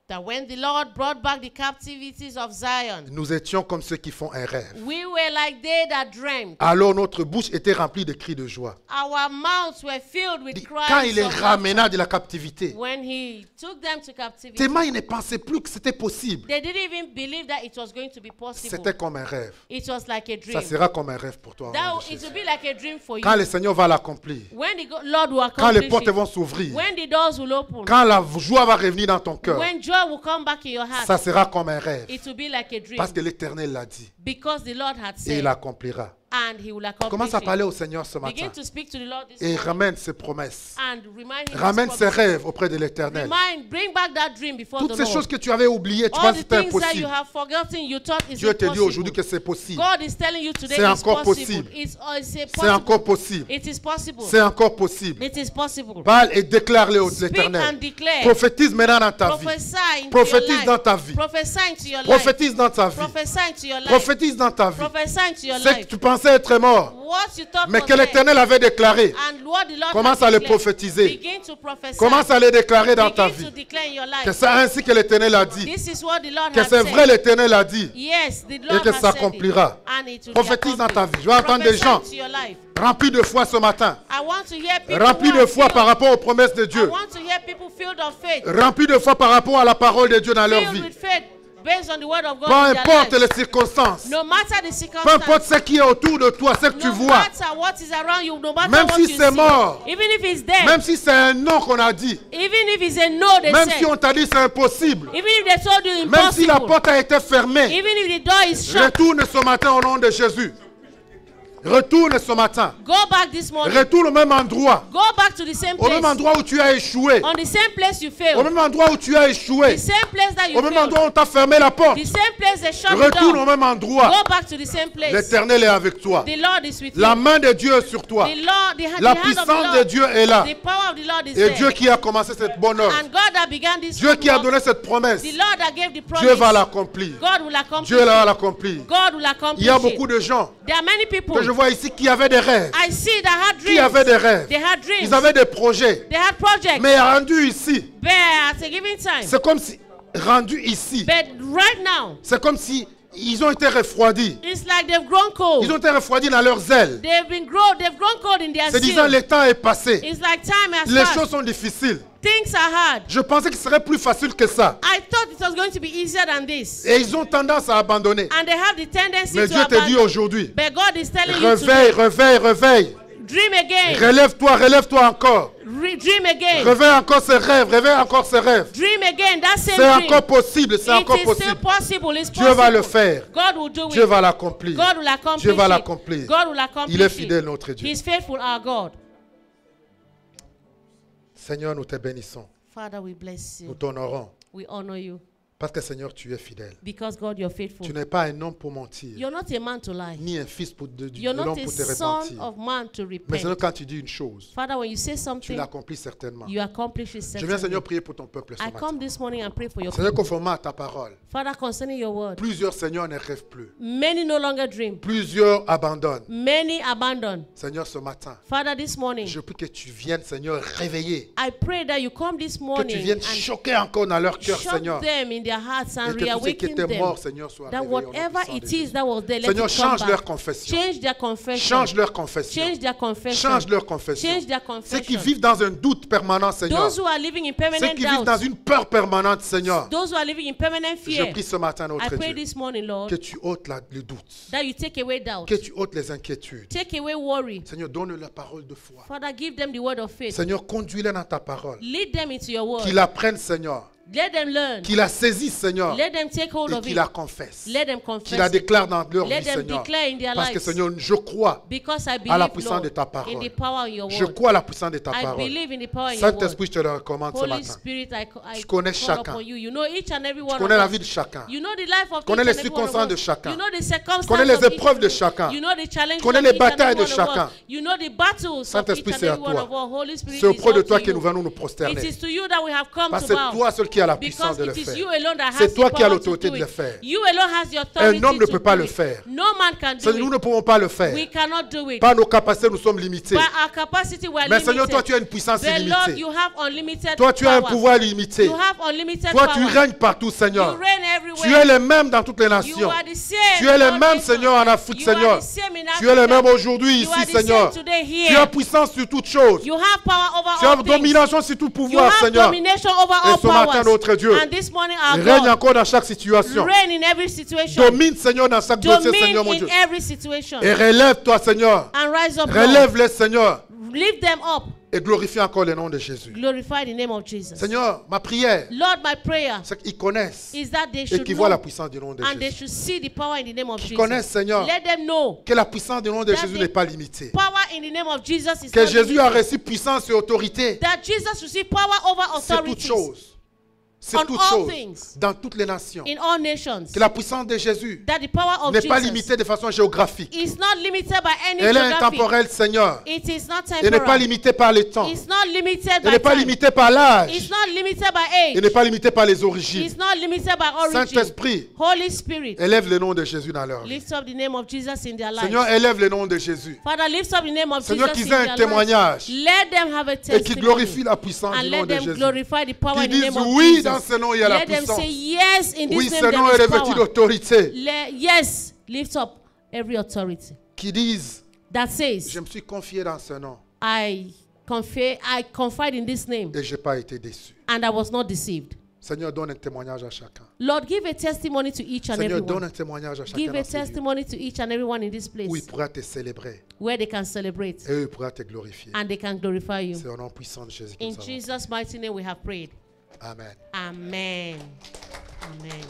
that when the Lord brought back the captivities of Zion, nous étions comme ceux qui font un rêve. we were like they that dreamt. Alors notre bouche était remplie de cris de joie. Our mouths were filled with Quand cries il les of laughter. ramena de la captivité, When he took them to captivity, tellement ils ne pensaient plus que c'était possible. they didn't even believe that it was going to be possible. C'était comme un rêve. It was like a Ça dream. sera comme un rêve pour toi. au nom That, de it Jésus. will be like a dream for you. Quand le Seigneur va l'accomplir, When the Lord will quand les accomplish portes it, vont s'ouvrir, when the doors will open, quand la joie va revenir dans ton cœur, when joy will come back in your heart, ça sera comme un rêve. it will be like a dream. Parce que l'Éternel l'a dit. Because the Lord had Et said, il accomplira. and he will accomplish Commence à parler it. au Seigneur ce matin. Begin to speak to the Lord this Et morning ramène ses promesses. and remind him Ramène his ses promises. rêves auprès de l'Éternel. Bring back that dream before Toutes the ces Lord. choses que tu avais oubliées, tu All penses que the c'était things that you impossible. have forgotten, you thought is Dieu te dit impossible. aujourd'hui que c'est possible. God is telling you today C'est it's encore possible. possible. It's C'est possible. encore possible. It is possible. C'est encore possible. It is possible. Parle et déclare-le au Speak l'Éternel. and declare. Prophétise maintenant dans ta vie. Prophesy into Prophétise your life. dans ta vie. Prophesy into your life. Prophétise dans ta vie. Prophesy into your life. Prophétise dans ta vie. Prophesy into your Ce que life. tu pensais être mort, What you thought mais was que dead, l'Éternel avait déclaré. and what the Lord Commence has à le declared. prophétiser. Begin to prophesy. Commence à le déclarer dans ta Begin to vie. declare in your life. Que c'est ainsi que l'Éternel a dit. This is what the Lord Que has c'est said. vrai, l'Éternel a dit. Yes, the Et Lord que has ça said it. s'accomplira. And it will be Prophétise dans ta accomplished. vie. Je vais entendre des Prophesy gens into your life. remplis de foi ce matin. I want to hear people Remplis who de are foi filled- par rapport aux promesses de I Dieu. want to hear people filled of faith. Remplis de foi par rapport à la parole de Dieu dans leur Filled vie. with faith based on the word of God Peu in their importe lives. les circonstances. No matter the Peu circumstance. importe ce qui est autour de toi, ce que tu No vois. matter what is around you, no matter Même what si you c'est see, mort. even if it's dead, Même si c'est un non qu'on a dit. even if it's a no, they Même said, si on t'a dit c'est impossible. even if they told you Même si la impossible, porte a été fermée. even if the door is shut, Retourne ce matin au nom de Jésus. Retourne ce matin. go back this morning. Retourne au même endroit. Go back to the same Au même place. endroit où tu as échoué. On the same place you Au failed. même endroit où tu as échoué. The same place that you Au même failed. endroit où on t'a fermé la porte. The same place they shut the Retourne au door. même endroit. Go back to the same place. L'Éternel est avec toi. The Lord is with La you. main de Dieu est sur toi. The Lord, the La hand of the puissance de Lord, Dieu est là. the power of the Lord is Et there. Dieu qui a commencé cette bonne œuvre. And God that began this Dieu good qui a work, donné cette promesse. the Lord that gave the promise, Dieu va l'accomplir. God will accomplish Dieu va it. l'accomplir. God will accomplish Il y a it. beaucoup de gens There are many people que je vois ici qui avaient des rêves. I see that had Qui dreams. avaient des rêves. They had dreams. Ils avaient des projets. They had projects. Mais rendus ici, But at a given time. c'est comme si, rendus ici, But right now, c'est comme si ils ont été refroidis. it's like they've grown cold. Ils ont été refroidis dans leurs ailes. They've grown cold in their C'est disant, skin. le temps est passé. It's like time has Les passed. choses sont difficiles. Things are hard. Je pensais que ce serait plus facile que ça. I thought it was going to be easier than this. Et ils ont tendance à abandonner. And they have the tendency Mais to Dieu te dit abandon. aujourd'hui, But God is telling you réveille, today, réveille, réveille. dream again. Relève-toi, relève-toi encore. Dream again. Réveille encore ses rêves, réveille encore ses rêves. Dream again. That same C'est dream. encore possible, c'est It encore is still possible. possible. It's Dieu va le possible. faire. God will do Dieu it. va l'accomplir. God will accomplish Dieu va it. l'accomplir. God will accomplish Il est it. fidèle, notre Dieu. He is faithful, our God. Seigneur, nous te bénissons. Father, we bless Nous you. t'honorons. We honor you. Parce que Seigneur, tu es fidèle. Because God, you're faithful. Tu n'es pas un homme pour mentir, You're not a man to lie. ni un fils pour de You're not l'homme a pour te son repentir. of man to Mais Seigneur, repent. quand tu dis une chose, Father, when you say tu something, l'accomplis certainement. you accomplish it Je viens, certainly. Seigneur, prier pour ton peuple ce I matin. come this morning and pray for your Seigneur, people. conformément à ta parole, Father, concerning your word, plusieurs Seigneurs ne rêvent plus. many no longer dream. Plusieurs abandonnent. Many abandon. Seigneur, ce matin, Father, this morning, je prie que tu viennes, Seigneur, réveiller. I pray that you come this Que tu morning viennes and choquer encore dans leur cœur, shock Seigneur. them in their hearts and Et que tout ce qui reawaken était mort, them. Seigneur, soit That réveillé au nom whatever puissant de it Jésus. is that was there, let Seigneur, it come change leur back. confession. Change their confession. Change leur confession. Change their confession. Change leur confession. Change their Ceux qui confession. vivent dans un doute permanent, Seigneur. Those who are living in Ceux permanent qui vivent dans doubt. une peur permanente, Seigneur. Those who are living in permanent Je fear. prie ce matin, I notre pray Dieu, this morning, Lord, que tu ôtes le doute, that you take away doubt. que tu ôtes les inquiétudes. Take away worry. Seigneur, donne la parole de foi. Father, give them the word of faith. Seigneur, conduis-les dans ta parole. Lead them into your word. Qu'ils apprennent, Seigneur. Let them learn. Qu'ils la saisissent, Seigneur. Let them take hold Et of qu'ils it. la confessent. Let them Qu'ils confess la it. déclarent dans leur Let vie, them Seigneur. declare in their Parce que, lives. Seigneur, je crois Because I à la believe, puissance Lord, de ta in parole. the power in your Je word. crois à la puissance de ta I parole. believe in the power in your word. Saint-Esprit, je te le recommande ce Holy matin. Spirit, I Tu connais call chacun. upon you. You know each and every one Tu of connais la us. vie de chacun. You know the life of Tu connais each les and every one of circonstances de us. chacun. You know the circumstances connais les of each épreuves de of us. chacun. You know the challenges connais of les each and batailles every de one of chacun. us. You know the battles of Saint-Esprit, each and c'est à every one toi. of us. Holy Spirit C'est is auprès de all toi to que you. nous venons nous It prosterner. is to you that we have come Parce to que c'est bow. toi seul qui as la Because puissance de le it is faire. you alone that has C'est toi the qui as power l'autorité to de do le it. faire. You alone has the authority Un homme ne to peut pas do le it. faire. No man can do Nous it. ne pouvons pas le faire. We cannot do it. Par nos capacités, nous sommes limités. By our capacity, we are Mais limited. Seigneur, toi, tu as une puissance But Lord, illimitée. you have unlimited Toi, tu as un power. pouvoir illimité. You have unlimited Toi, power. tu règnes partout, Seigneur. You reign everywhere. Tu es le même dans toutes les You nations. are the same Tu es in le all même, nations. Seigneur, en Afrique, You are Seigneur. the same in Tu es le Africa. même aujourd'hui You are ici, the Seigneur. same today Tu as here. puissance sur toutes choses. You have power over Tu as all things. domination sur tout You pouvoir, have Seigneur. domination over Et all ce matin, powers. notre Dieu, And this morning, our règne God, encore dans chaque situation. reign in every situation. Domine, Seigneur, dans chaque dossier, Domine Seigneur, mon in Dieu. every situation. Et relève-toi, Seigneur. And rise up, Lord. Relève-les, Seigneur. Lift them up. Et glorifie encore le nom de Jésus. Glorify the name of Jesus. Seigneur, ma prière, Lord, my prayer c'est qu'ils connaissent is that they et should qu'ils voient la know puissance du nom de and they Jésus. should see the power in the name of Qu'ils Jesus. connaissent, Seigneur, Let them know que la puissance du nom de That Jésus the n'est pas limitée. power in the name of Jesus is Que not Jésus a limited. reçu puissance et autorité. That Jesus received power over C'est toute authorities chose. C'est on toute all chose. things. Dans toutes les nations. in all nations. Que la puissance de Jésus That the power of n'est pas Jesus limitée de façon géographique. is not limited by any Elle est geography. intemporelle, Seigneur. It is not Elle n'est pas temporal. limitée par les temps. It's not limited Elle by n'est pas time. limitée par l'âge. It's not limited by Elle age. n'est pas limitée par les origines. It's not limited by origin. Saint-Esprit, Holy Spirit, élève le nom de Jésus dans leur vie. lift up the name of Jesus in their lives. Seigneur, élève le nom de Jésus. Father, lift up the name of Seigneur, Jesus qu'ils in aient un their témoignage lives. Let them have a et qu'ils glorifient testimony. la puissance And du nom let de them Jésus. glorify the power Qu'ils in the disent name of oui, Jesus. dans ce nom, il y a la Let them puissance. say yes in Oui, this ce name nom est there is revêtu power. d'autorité. Yes, lift up every authority. Qui disent, That says, je me suis confié dans ce nom I confide in this name et je n'ai pas été déçu. and I was not deceived. Seigneur, donne un témoignage à chacun. Lord, give a testimony to each and Seigneur, donne everyone. un témoignage à chacun Give a dans ce lieu testimony to each and everyone in this où il place pourra te célébrer where they can celebrate et eux, il pourra te glorifier. and they can glorify you. C'est au nom puissant de Jésus que In nous avons. Jesus' mighty name we have prayed. Amen. Amen. Amen.